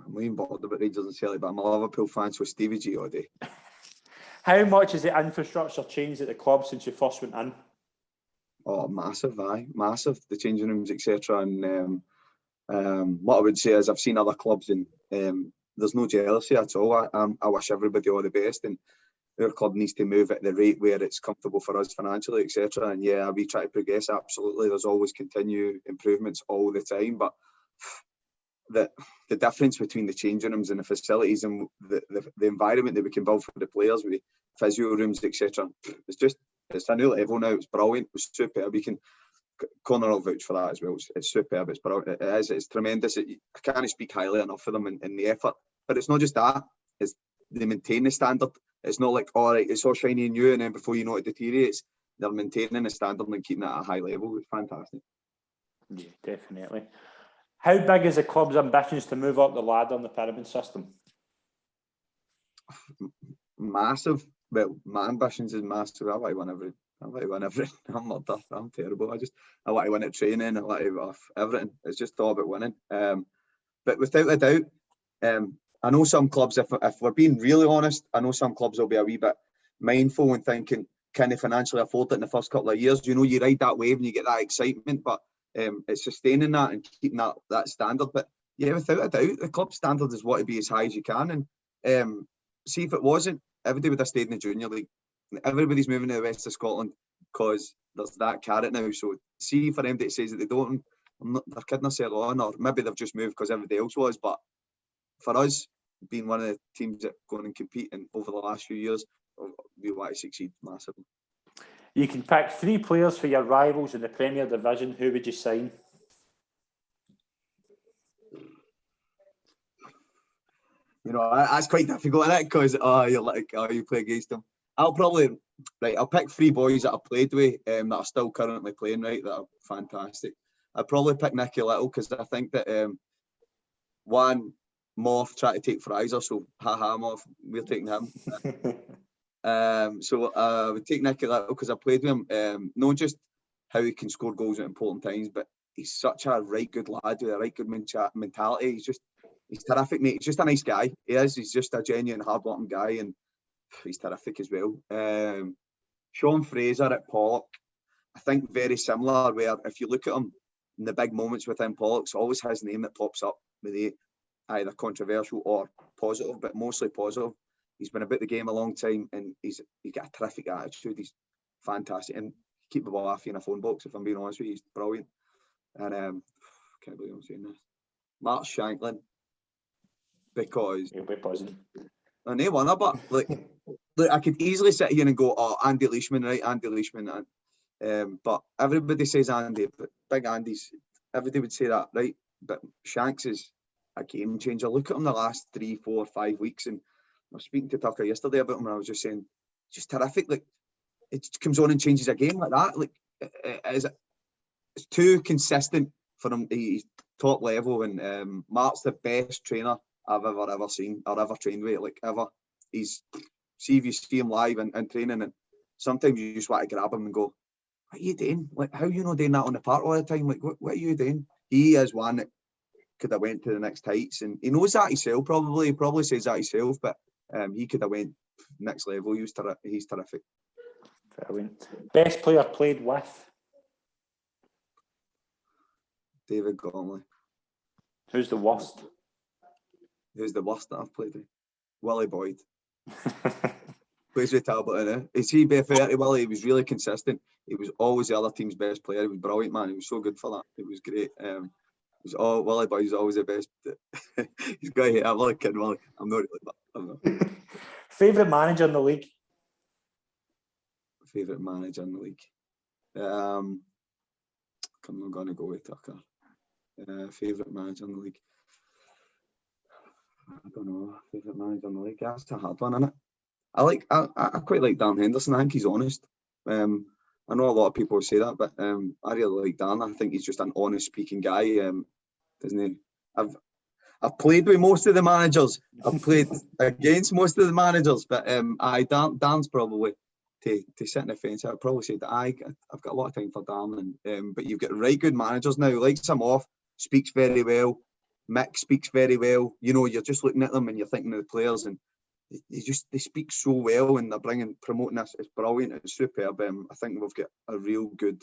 I'm really bothered about Rangers and Celtic, but I'm a Liverpool fan, so Stevie G all day. How much has the infrastructure changed at the club since you first went in? Oh, massive, massive. The changing rooms, etc. And what I would say is I've seen other clubs and there's no jealousy at all. I wish everybody all the best, and our club needs to move at the rate where it's comfortable for us financially, etc. And yeah, we try to progress, absolutely. There's always continued improvements all the time, but the difference between the changing rooms and the facilities and the environment that we can build for the players with physio rooms, etc. It's a new level now. It's brilliant. It's superb. You can Conor will vouch for that as well. It's superb. It's brilliant. It's tremendous. I can't speak highly enough for them in the effort. But it's not just that. It's they maintain the standard. It's not like, all right, it's all shiny and new, and then before you know it deteriorates. They're maintaining the standard and keeping it at a high level. It's fantastic. Yeah, definitely. How big is the club's ambitions to move up the ladder in the pyramid system? Massive. Well, my ambitions is massive. I want to win everything. I'm not tough. I'm terrible. I want to win at training. I want to win everything. It's just all about winning. But without a doubt, I know some clubs, if we're being really honest, I know some clubs will be a wee bit mindful and thinking, can they financially afford it in the first couple of years? You ride that wave and you get that excitement, but it's sustaining that and keeping that standard. But yeah, without a doubt, the club standard is what to be as high as you can. And see, if it wasn't, everybody would have stayed in the Junior League. Everybody's moving to the west of Scotland because there's that carrot now. So see, for them that says that they don't, they're kidding themselves on, or maybe they've just moved because everybody else was. But for us, being one of the teams that go and compete in over the last few years, we want to succeed massively. You can pick 3 players for your rivals in the Premier Division. Who would you sign? That's quite difficult, isn't it? Because you play against them. I'll pick 3 boys that I played with that are still currently playing, right, that are fantastic. I'd probably pick Nicky Little because I think that one, Morph tried to take Fraser, so haha Morph, we're taking him. So I would take Nicky Little because I played with him, not just how he can score goals at important times, but he's such a right good lad with a right good mentality. He's terrific, mate. He's just a nice guy. He is. He's just a genuine, hard-working guy, and he's terrific as well. Sean Fraser at Pollock, I think very similar, where if you look at him in the big moments within Pollock, it's always his name that pops up with either controversial or positive, but mostly positive. He's been about the game a long time, and he's got a terrific attitude. He's fantastic, and keep the ball off you in a phone box. If I'm being honest with you, he's brilliant. And can't believe I'm saying this. Mark Shanklin, because you'll be buzzing. I know one, but look, I could easily sit here and go, "Oh, Andy Leishman, right? Andy Leishman." But everybody says Andy, but Big Andy's. Everybody would say that, right? But Shanks is a game changer. Look at him the last 3, 4, 5 weeks, and I was speaking to Tucker yesterday about him, and I was just saying, just terrific. Like, it comes on and changes a game like that. Like, it's too consistent for him. He's top level, and Mark's the best trainer I've ever seen or ever trained with, like ever. If you see him live and training, and sometimes you just want to grab him and go, "What are you doing? Like, how are you not doing that on the park all the time? Like, what are you doing?" He is one that could have went to the next heights, and he knows that himself. He probably says that himself, but he could have went next level. He's terrific. Best player played with? David Gormley. Who's the worst? Who's the worst that I've played with? Willie Boyd. Plays with Talbot, innit? Is he be fair to Willie? He was really consistent. He was always the other team's best player. He was brilliant, man. He was so good for that. It was great. Willie Boyd's always the best. He's got here. I'm only kidding, Willie. I'm not really, but I'm not. Favourite manager in the league? Favourite manager in the league? I'm not going to go with Tucker. Favourite manager in the league? I don't know. Favourite manager in the league? That's a hard one, isn't it? I quite like Dan Henderson. I think he's honest. I know a lot of people say that, but I really like Dan. I think he's just an honest speaking guy. Isn't he? I've played with most of the managers. I've played against most of the managers, but Dan's probably to sit in the fence. I'd probably say that I've got a lot of time for Dan, and but you've got right good managers now. Like some off speaks very well. Mick speaks very well. You're just looking at them and you're thinking of the players, and they speak so well, and they're promoting us. It's brilliant. It's superb. I think we've got a real good.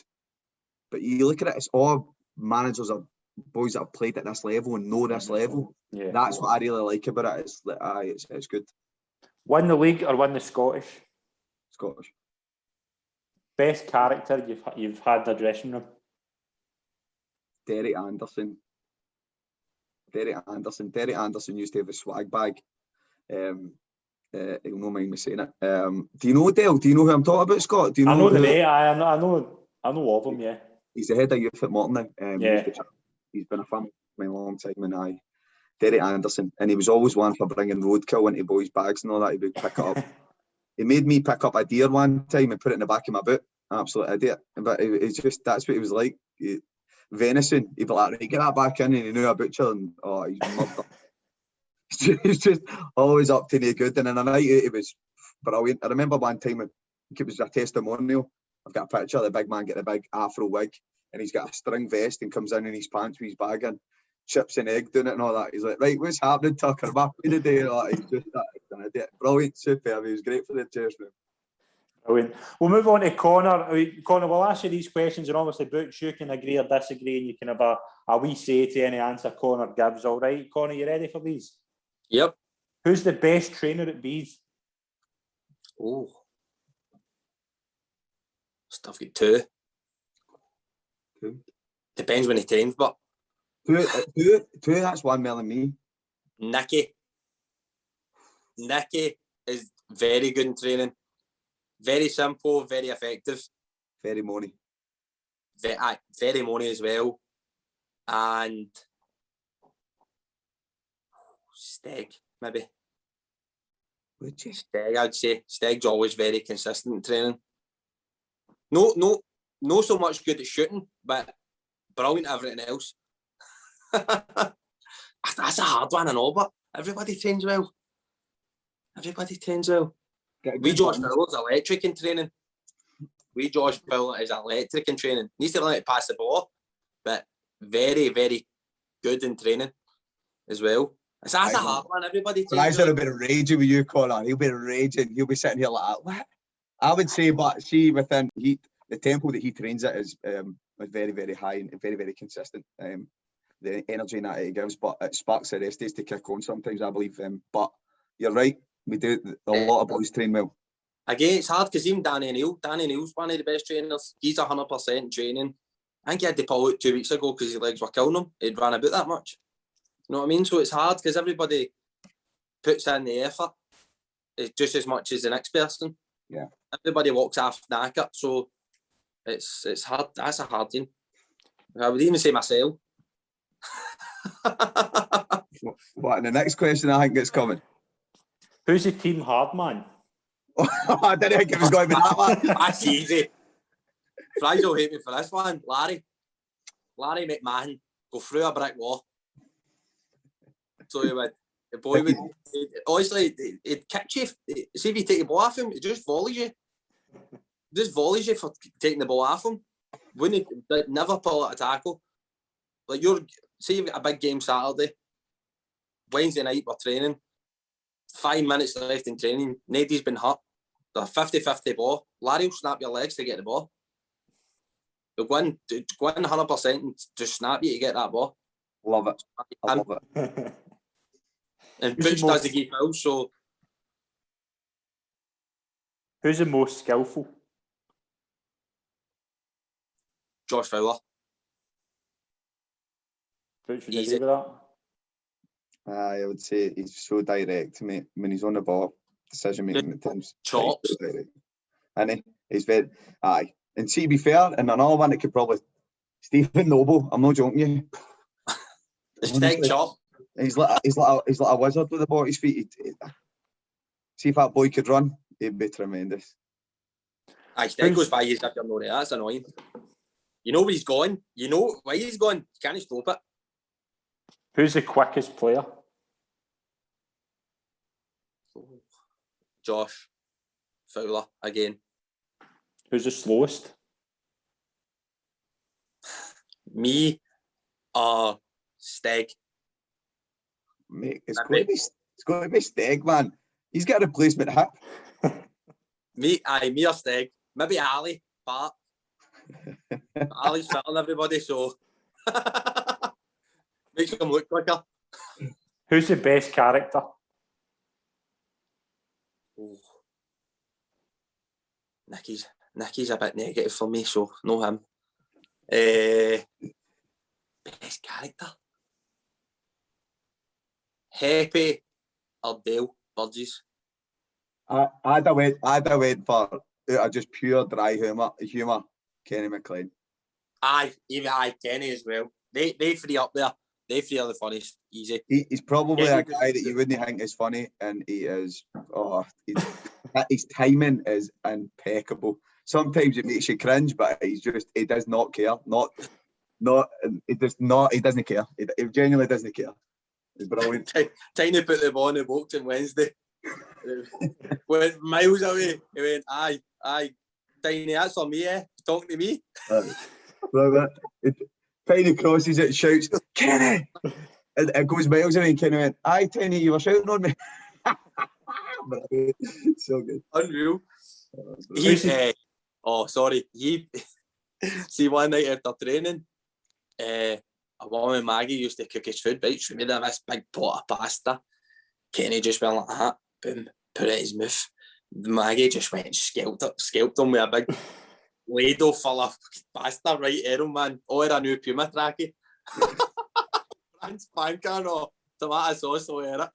But you look at it, it's all managers are boys that have played at this level and know this level. Yeah, that's what I really like about it. It's good. Win the league or win the Scottish? Scottish. Best character you've had in the dressing room? Derek Anderson. Derek Anderson. Derek Anderson used to have a swag bag. He'll not mind me saying it. Do you know Dale? Do you know who I'm talking about, Scott? Do you know? I know the name. I know of him. Yeah. He's the head of youth at Morton now. Yeah. He's been a family for a long time, and Derek Anderson, and he was always one for bringing roadkill into boys' bags and all that. He would pick it up. He made me pick up a deer one time and put it in the back of my boot. Absolute idiot. But it's just, that's what he was like. Venison, he'd be like, right, get that back in, and he knew a butcher, and he's murder. He's just always up to no good. And in a night it was brilliant. I remember one time, I think it was a testimonial. I've got a picture of the big man getting a big afro wig, and he's got a string vest and comes in his pants with his bag in, chips and egg doing it and all that. He's like, right, what's happening, Tucker? Am I free today? Like, he's just an idiot. Brilliant, superb. He was great for the chest room. Brilliant. We'll move on to Connor. Connor, we'll ask you these questions, and obviously, Butch, you can agree or disagree, and you can have a wee say to any answer Connor gives. All right, Connor, you ready for these? Yep. Who's the best trainer at Beith? Oh. I've got two. Depends when he trains, but Two, that's one more than me. Nicky is very good in training. Very simple, very effective. Very money. Very money as well. And Steg, maybe. Would you? Steg, I'd say. Steg's always very consistent in training. No so much good at shooting, but brilliant at everything else. That's a hard one and all, but everybody trains well. We Josh Fowler's electric in training. Josh Fowler is electric in training. Needs to learn to pass the ball, but very, very good in training as well. That's a hard one. Everybody trains. Guys are a bit raging with you, Connor. He'll be raging. He'll be sitting here like that. What? I would say, but see, within the tempo that he trains at is very, very high and very, very consistent. The energy that he gives, but it sparks the rest days to kick on sometimes, I believe. But you're right, we do. A lot of boys train well. Again, it's hard because even Danny Neal's one of the best trainers. He's 100% in training. I think he had to pull out 2 weeks ago because his legs were killing him. He'd ran about that much. You know what I mean? So it's hard because everybody puts in the effort just as much as the next person. Yeah. Everybody walks off knackered, so it's hard. That's a hard thing. I would even say myself. What? And the next question I think that's coming. Who's the team hard man? I didn't think it was going to be that one. That's easy. Fries will hate me for this one. Larry McMahon go through a brick wall. So he would. The boy would. Honestly, it'd catch you. See if you take the ball off him, it just volleys you. Just volleys you for taking the ball off him. Wouldn't never pull out a tackle. Like say you've got a big game Saturday, Wednesday night we're training, 5 minutes left in training, nobody's been hurt, the 50-50 ball, Larry will snap your legs to get the ball. He'll go in 100% and just snap you to get that ball. Love it. I love it. And Butch does the key foul, so... Who's the most skillful? Josh Fowler. Butch, would you agree with that? I would say he's so direct, mate. When he's on the ball, decision making at times. Chops. And he's very aye. And see, to be fair, and another one that could probably Stephen Noble. I'm not joking you. The Steg chop. He's like a wizard with the ball at his feet. See if that boy could run, he'd be tremendous. Aye, Steg goes by you if you're not there. That's annoying. You know where he's going. You know why he's going. You can't stop it. Who's the quickest player? Josh Fowler again. Who's the slowest? Me or Steg. Mate, it's going to be Steg, man. He's got a replacement hip. Me or Steg. Maybe Ali, but Ali's filling everybody, so makes him look quicker. Who's the best character? Oh. Nicky's a bit negative for me, so no him. Best character? Happy or Dale Burgess? I'd have went for just pure dry humour. Kenny McLean. Even Kenny as well. They three up there. They three are the funniest. Easy. He's probably a guy that you wouldn't think is funny, and he is. His timing is impeccable. Sometimes it makes you cringe, but he does not care. He doesn't care. He genuinely doesn't care. He's brilliant. Tiny put the ball in the box on Wednesday. Went miles away. He went, aye, Tiny, that's on me, eh? Talking to me. Tiny crosses it, shouts, Kenny! And it goes miles away, and Kenny went, aye, Tiny, you were shouting on me. So good. Unreal. See, one night after training, a woman, Maggie, used to cook his food, right? She made this big pot of pasta. Kenny just went like that, boom, put it in his mouth. Maggie just went and scalped him with a big ladle full of pasta right at him, man. Or a new Puma trackie. Bryan Conner or tomato sauce or it.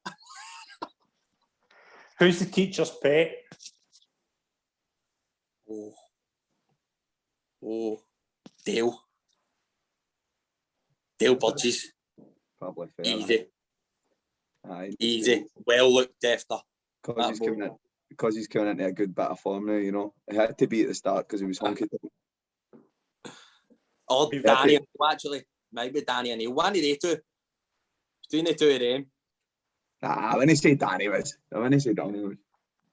Who's the teacher's pet? Dale Burgess. Probably fair. Easy. Aye. Easy. Well looked after. Because he's coming into a good bit of form now, you know. It had to be at the start because he was honky. Or Danny, actually. Maybe Danny and Neil. One of the two. Between the two of them. Nah, when he say Danny was.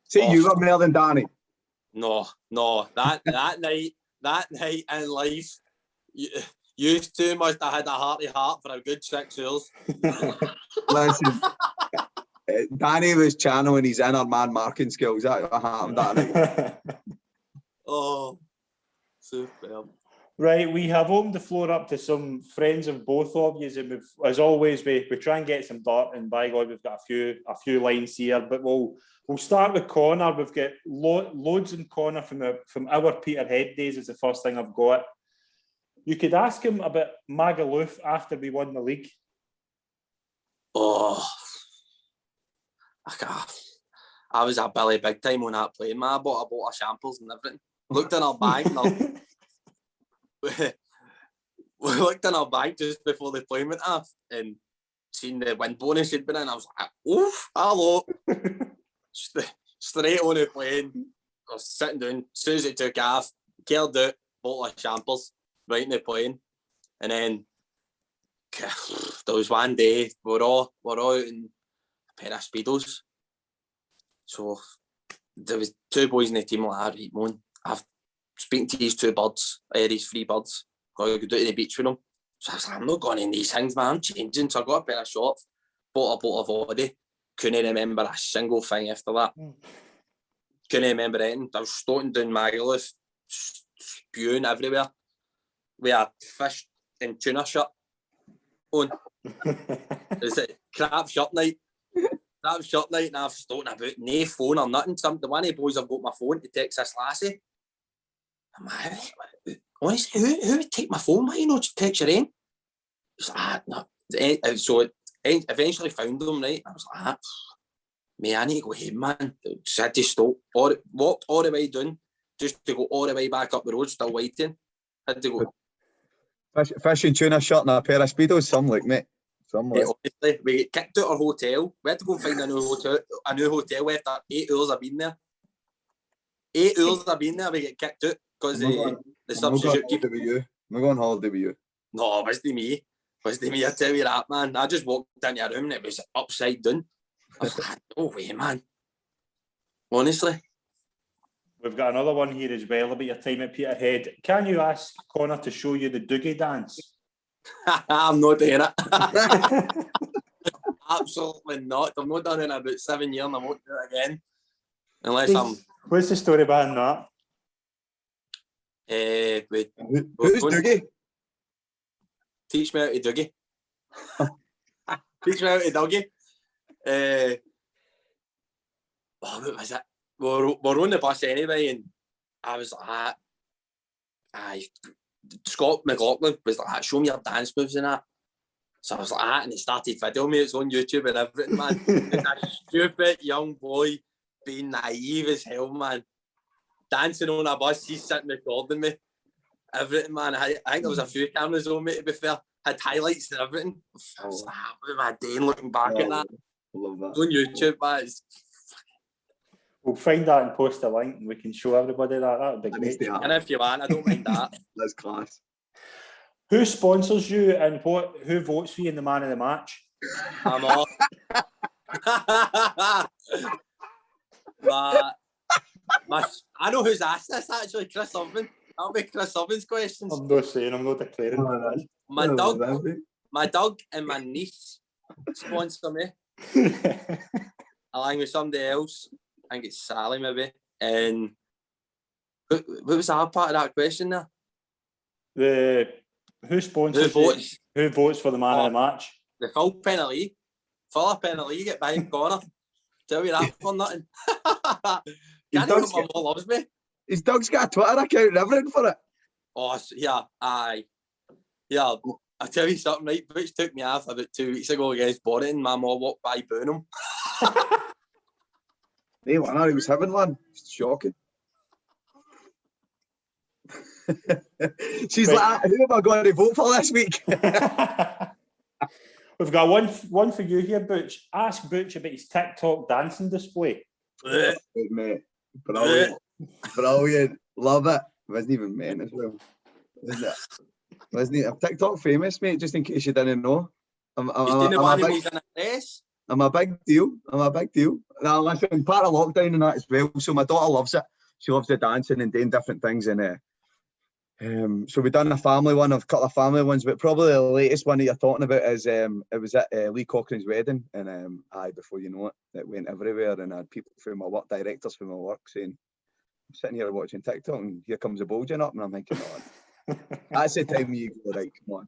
Say you were more than Danny. No. That night in life, you two must have had a heart for a good 6 years. Listen, Danny was channeling his inner man marking skills. That happened that night. Oh, superb. Right, we have opened the floor up to some friends of both of you, and as always, we try and get some dirt, and by God, we've got a few lines here, but we'll start with Conor. We've got loads in Conor from our Peterhead days is the first thing I've got. You could ask him about Mcalpha after we won the league. Oh, I was at Billy big time on that plane, man. I bought a bottle of shambles and everything. Looked in our bag. We looked in our bag just before the plane went off and seen the wind bonus had been in. I was like, oof, hello. Straight on the plane. I was sitting down. As soon as it took off, curled out, bottle of shambles right in the plane. And then there was one day we're all out in a pair of Speedos. So there was two boys in the team like, right, Moan, I've speaking to these two birds, these three birds, got to go down to the beach with them. So I was like, I'm not going in these things, man, I'm changing. So I got a pair of shorts, bought a bottle of vodka, couldn't remember a single thing after that. Couldn't remember anything. I was starting down Magaluf, spewing everywhere. With a fish and tuna shirt on. It's a crap shirt night. And I've starting about no phone or nothing. The one of the boys have got my phone to text this lassie. I'm like, honestly, who would take my phone? Why you not text your own? He's like, no. So I eventually found them, right? I was like, mate, I need to go home, man. So I had to stop. Walked all the way down just to go all the way back up the road, still waiting. Had to go. Fish and tuna shirt and a pair of Speedos, something like, mate. Honestly, we get kicked out our hotel. We had to go and find a new hotel after 8 hours of being there. 8 hours of being there, we get kicked out because the substitute keeper. We're going on holiday with you. No, it wasn't me. I tell you that, man. I just walked into a room and it was upside down. I was like, no way, man. Honestly. We've got another one here as well about your time at Peterhead. Can you ask Conor to show you the Doogie dance? I'm not doing it. Absolutely not. I've not done it in about 7 years and I won't do it again. Unless What's the story behind that? Who's Doogie? Teach me how to Doogie. Teach me how to Doogie. What was it? We're on the bus anyway, and I was like, Scott McLaughlin was like, show me your dance moves and that. So I was like, and he started videoing me. It's on YouTube and everything, man. It's a stupid young boy being naive as hell, man. Dancing on a bus, he's sitting recording me. Everything, man. I think there was a few cameras on me, to be fair. Had highlights and everything. I was like, what am I doing looking back at that? I love that. It's on YouTube, man. We'll find that and post a link and we can show everybody that. That would be great. And if you want, I don't mind that. That's class. Who sponsors you and who votes for you in the man of the match? I'm off. I know who's asked this, actually. Chris Irvin. That'll be Chris Irvin's questions. I'm not saying, I'm not declaring. My dog and my niece sponsor me, along with somebody else. I think it's Sally, maybe. And what was the hard part of that question there? Who sponsors? Who votes for the man of the match? The full penalty. Full penalty get Bryan Conner. Tell you that for nothing. Can't even my mum loves me. His dog's got a Twitter account and everything for it. Oh, yeah, aye. Yeah, I'll tell you something, right? Butch took me off about 2 weeks ago against Borton. My mum walked by booing him. Hey, he was having one. It's shocking. She's like, who am I going to vote for this week? We've got one for you here, Butch. Ask Butch about his TikTok dancing display. Mate, brilliant. Love it. Wasn't even meant as well. Wasn't it? I'm TikTok famous, mate, just in case you didn't know. I'm a big deal. Now, listen, part of lockdown and that as well. So my daughter loves it. She loves the dancing and doing different things. And so we've done a family one, a couple of family ones, but probably the latest one that you're talking about is it was at Lee Cochrane's wedding. And before you know it went everywhere. And I had people from my work, directors from my work saying, I'm sitting here watching TikTok and here comes a bulging up. And I'm thinking, that's the time you go, right, come on.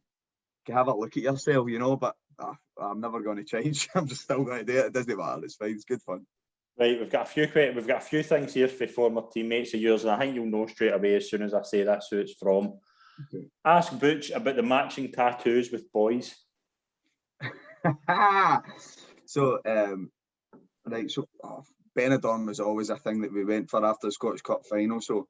Have a look at yourself, but I'm never going to change. I'm just still going to do it. It doesn't matter. It's fine. It's good fun. Right, we've got a few things here for former teammates of yours, and I think you'll know straight away as soon as I say that's who it's from. Okay. Ask Butch about the matching tattoos with boys. So, Benidorm was always a thing that we went for after the Scottish Cup final. So,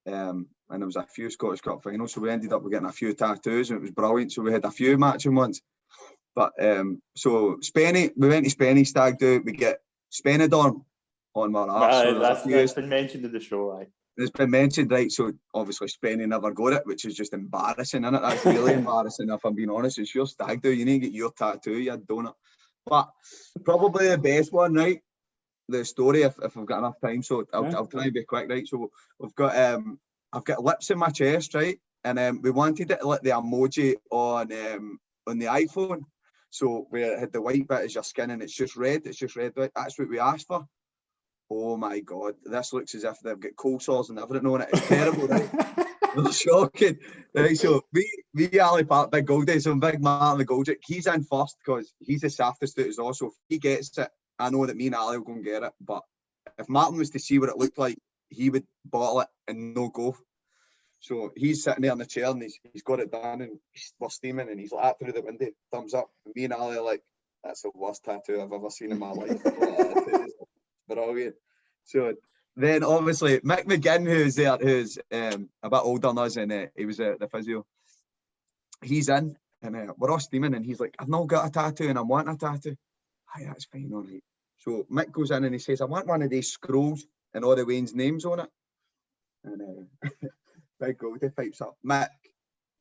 and there was a few Scottish Cup finals, so we ended up getting a few tattoos, and it was brilliant. So we had a few matching ones. But so Spenny, we went to Spenny stag do. We get Spenidorm on my arse. So that's been mentioned in the show, right? It's been mentioned, right? So obviously Spenny never got it, which is just embarrassing, isn't it? That's really embarrassing if I'm being honest. It's your stag do. You need to get your tattoo, you donut. But probably the best one, right? The story, if I've got enough time, so I'll try and be quick, right? So we've got I've got lips in my chest, right? And we wanted it like the emoji on the iPhone. So we had the white bit as your skin and it's just red. Right? That's what we asked for. Oh my God, this looks as if they've got cold sores and everything on it. It's terrible, right? It's shocking. Right, so we Ali Park, Big Goldie, so Big Martin the Goldick, he's in first because he's the softest out of us all. So if he gets it, I know that me and Ali will go and get it. But if Martin was to see what it looked like, he would bottle it and no go. So he's sitting there in the chair and he's got it done and we're steaming and he's like through the window, thumbs up. And me and Ali are like, that's the worst tattoo I've ever seen in my life. Brilliant. So then obviously Mick McGinn, who's there, who's a bit older than us, and he was the physio. He's in and we're all steaming and he's like, I've not got a tattoo and I'm wanting a tattoo. Aye, that's fine, all right. So Mick goes in and he says, I want one of these scrolls and all the Wayne's names on it. And Big Goldie pipes up, Mick,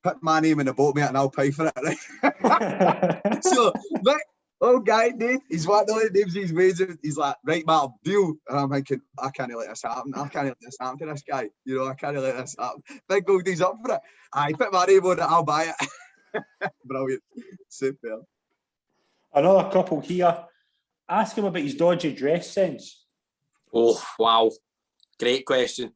put my name in the boat, mate, and I'll pay for it, right? So Mick, old guy, Dave, he's wanting all the names he's waging. He's like, right, Matt, deal. And I'm thinking, I can't let this happen. I can't let this happen to this guy. I can't let this happen. Big Goldie's up for it. I put my name on it, I'll buy it. Brilliant. Super. Another couple here. Ask him about his dodgy dress sense. Oh, wow. Great question.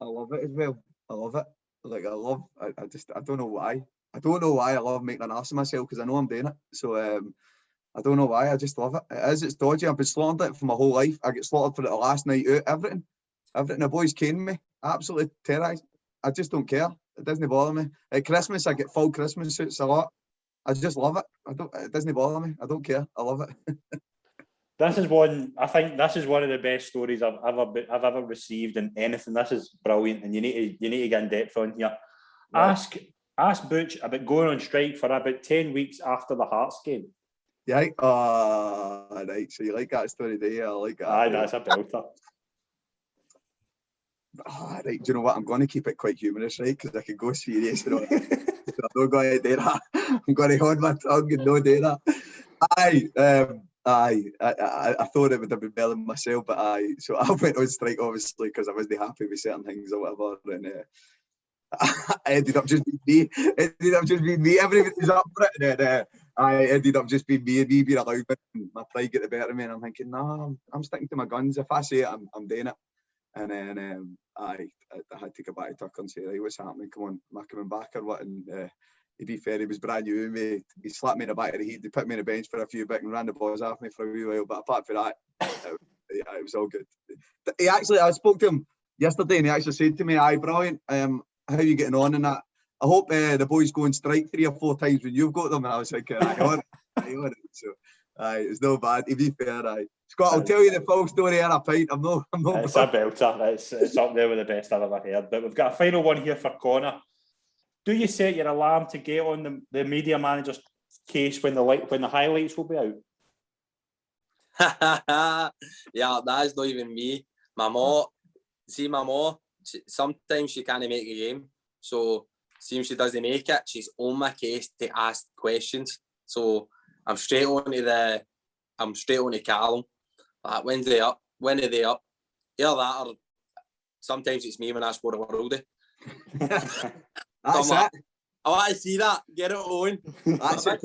I love it as well. I love it. I don't know why. I don't know why I love making an ass of myself because I know I'm doing it. So I don't know why. I just love it. It's dodgy. I've been slaughtered it for my whole life. I get slaughtered for it the last night out. Everything. The boys cane me. Absolutely terrorised. I just don't care. It doesn't bother me. At Christmas, I get full Christmas suits a lot. I just love it. It doesn't bother me. I don't care. I love it. This is one. I think this is one of the best stories I've ever received in anything. This is brilliant, and you need to get in depth on here. Right. Ask Butch about going on strike for about 10 weeks after the Hearts game. Yeah. Right. So you like that story, do you? I like that. Aye, that's a belter. Right. Do you know what? I'm going to keep it quite humorous, right? Because I could go serious. I'm not going to do that. I'm going to hold my tongue and not do that. I thought it would have been better than myself, but so I went on strike obviously because I wasn't happy with certain things or whatever, and I ended up just being me. Everybody's up for it, and I ended up just being me and me being allowed. My pride get the better of me, and I'm thinking, no, I'm sticking to my guns. If I say it, I'm doing it. And then I had to go back to Tucker and say, right, what's happening? Come on, am I coming back or what? And to be fair, he was brand new with me. He slapped me in the back of the head. They put me on the bench for a few bits and ran the balls off me for a wee while. But apart from that, it was all good. I spoke to him yesterday, and he actually said to me, "Aye, brilliant. How are you getting on in that? I hope the boys go and strike 3 or 4 times when you've got them." And I was thinking, I on it. So, it's no bad. To be fair, Scott, I'll tell you the full story in a pint. I'm not. It's a belter. It's up there with the best I've ever heard. But we've got a final one here for Conor. Do you set your alarm to get on the media manager's case when the highlights will be out? Yeah, that's not even me. My mom, sometimes she can't make a game. So, see if she doesn't make it, she's on my case to ask questions. So, I'm straight on to Callum. Like, when's they up? When are they up? Either that, or sometimes it's me when I score a worldie. That's it. I want to see that. Get it on. That's it.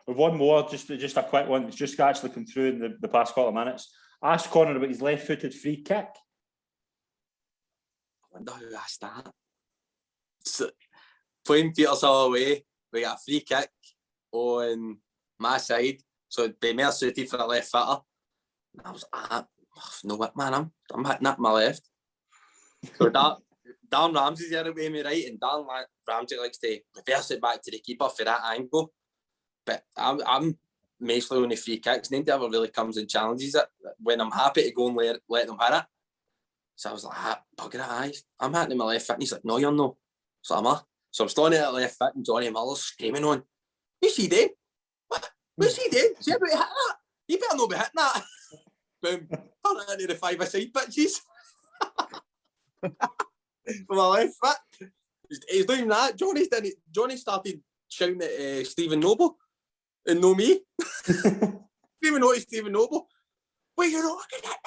With one more, just a quick one. It's just actually come through in the past couple of minutes. Ask Conor about his left-footed free kick. I wonder who asked that. So, playing Petersall away, we got a free kick on my side, so it'd be more suited for a left footer. And I was like, no what, man, I'm hitting that my left. So Dan Ramsey's there away me right, and Dan Ramsey likes to reverse it back to the keeper for that angle. But I'm mostly on the free kicks. Nobody ever really comes and challenges it when I'm happy to go and let them hit it. So I was like, bugger it, eyes. I'm hitting my left foot. And he's like, no, you're not. So I'm standing at the left foot, and Johnny Miller's screaming on, what's he doing? What's he doing? Is he about to hit that? You better not be hitting that. Boom. Turn it into the 5-a-side pitches. For my left foot. He's doing that. Johnny started shouting at Stephen Noble and no me. Didn't even notice Stephen Noble. Well, you're not looking at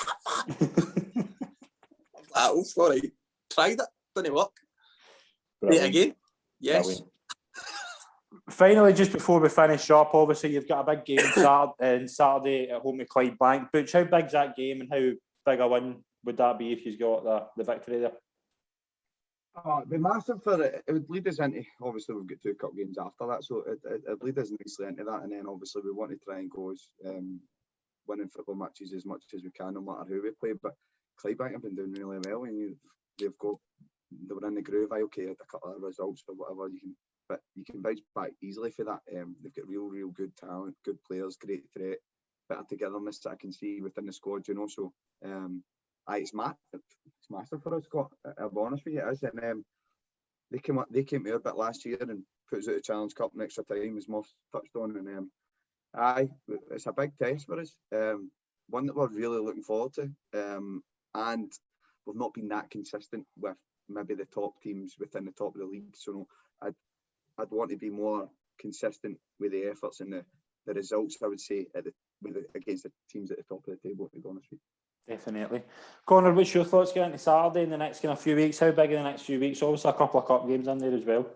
that. Oh, sorry. Tried it. Didn't work. Do it again. Yes. Brilliant. Finally, just before we finish up, obviously you've got a big game Saturday at home to Clydebank. Butch, how big's that game, and how big a win would that be if you've got the victory there? It'd be massive for it. It would lead us into, obviously we've got 2 cup games after that, so it'd lead us nicely into that, and then obviously we want to try and go winning football matches as much as we can, no matter who we play. But Clydebank have been doing really well, and they were in the groove. Okay, had a couple of results or whatever, but you can bounce back easily for that. They've got real good talent, good players, great threat, better togetherness that I can see within the squad, So it's massive for us, Scott. I'll be honest with you, it is. And they came here a bit last year and put us out the Challenge Cup in extra time, as Moss touched on. And it's a big test for us. One that we're really looking forward to. And we've not been that consistent with maybe the top teams within the top of the league. So I'd want to be more consistent with the efforts and the results, I would say, against the teams at the top of the table, to be honest with you. Definitely. Conor, what's your thoughts getting to Saturday in the next kind of few weeks? How big in the next few weeks? Obviously a couple of cup games in there as well.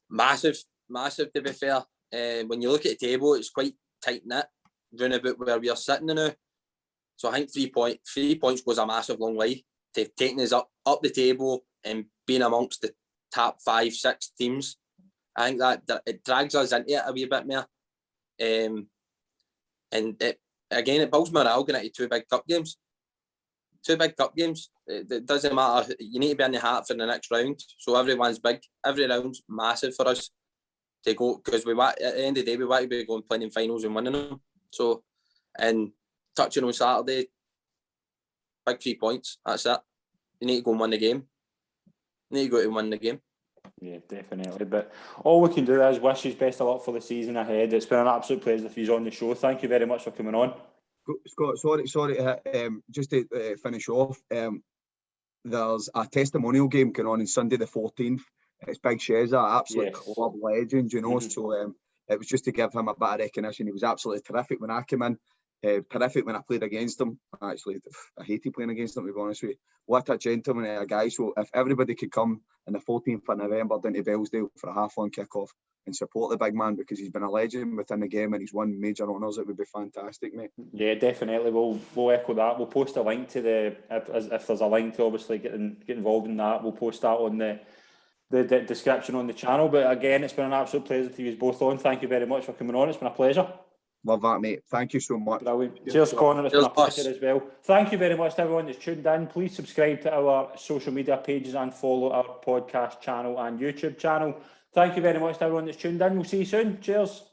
Massive to be fair. When you look at the table, it's quite tight-knit, round about where we are sitting now. So I think 3 points goes a massive long way to taking us up the table and being amongst the top 5-6 teams. I think that it drags us into it a wee bit more. And it builds morale going into 2 big cup games. 2 big cup games. It doesn't matter. You need to be in the hat for the next round. So everyone's big. Every round's massive for us to go, because we want, at the end of the day, we want to be going playing in finals and winning them. So, and touching on Saturday, big 3 points. That's it. You need to go and win the game. You need to go to win the game. Yeah, definitely. But all we can do is wish you best of luck for the season ahead. It's been an absolute pleasure for you on the show. Thank you very much for coming on. Scott, sorry to hit, just to finish off. There's a testimonial game going on Sunday the 14th. It's Big Sheza, absolute club legend, you know. So it was just to give him a bit of recognition. He was absolutely terrific when I came in. Terrific when I played against him. Actually, I hated playing against him, to be honest with you. What a gentleman of a guy. So if everybody could come on the 14th of November down to Bellsdale for a half-on kick-off and support the big man, because he's been a legend within the game and he's won major honours, it would be fantastic, mate. Yeah, definitely. We'll echo that. We'll post a link to if there's a link to obviously get involved in that. We'll post that on the description on the channel. But again, it's been an absolute pleasure to you both on. Thank you very much for coming on. It's been a pleasure. Love that, mate. Thank you so much. Cheers, Connor. It's been a pleasure as well. Thank you very much to everyone that's tuned in. Please subscribe to our social media pages and follow our podcast channel and YouTube channel. Thank you very much to everyone that's tuned in. We'll see you soon. Cheers.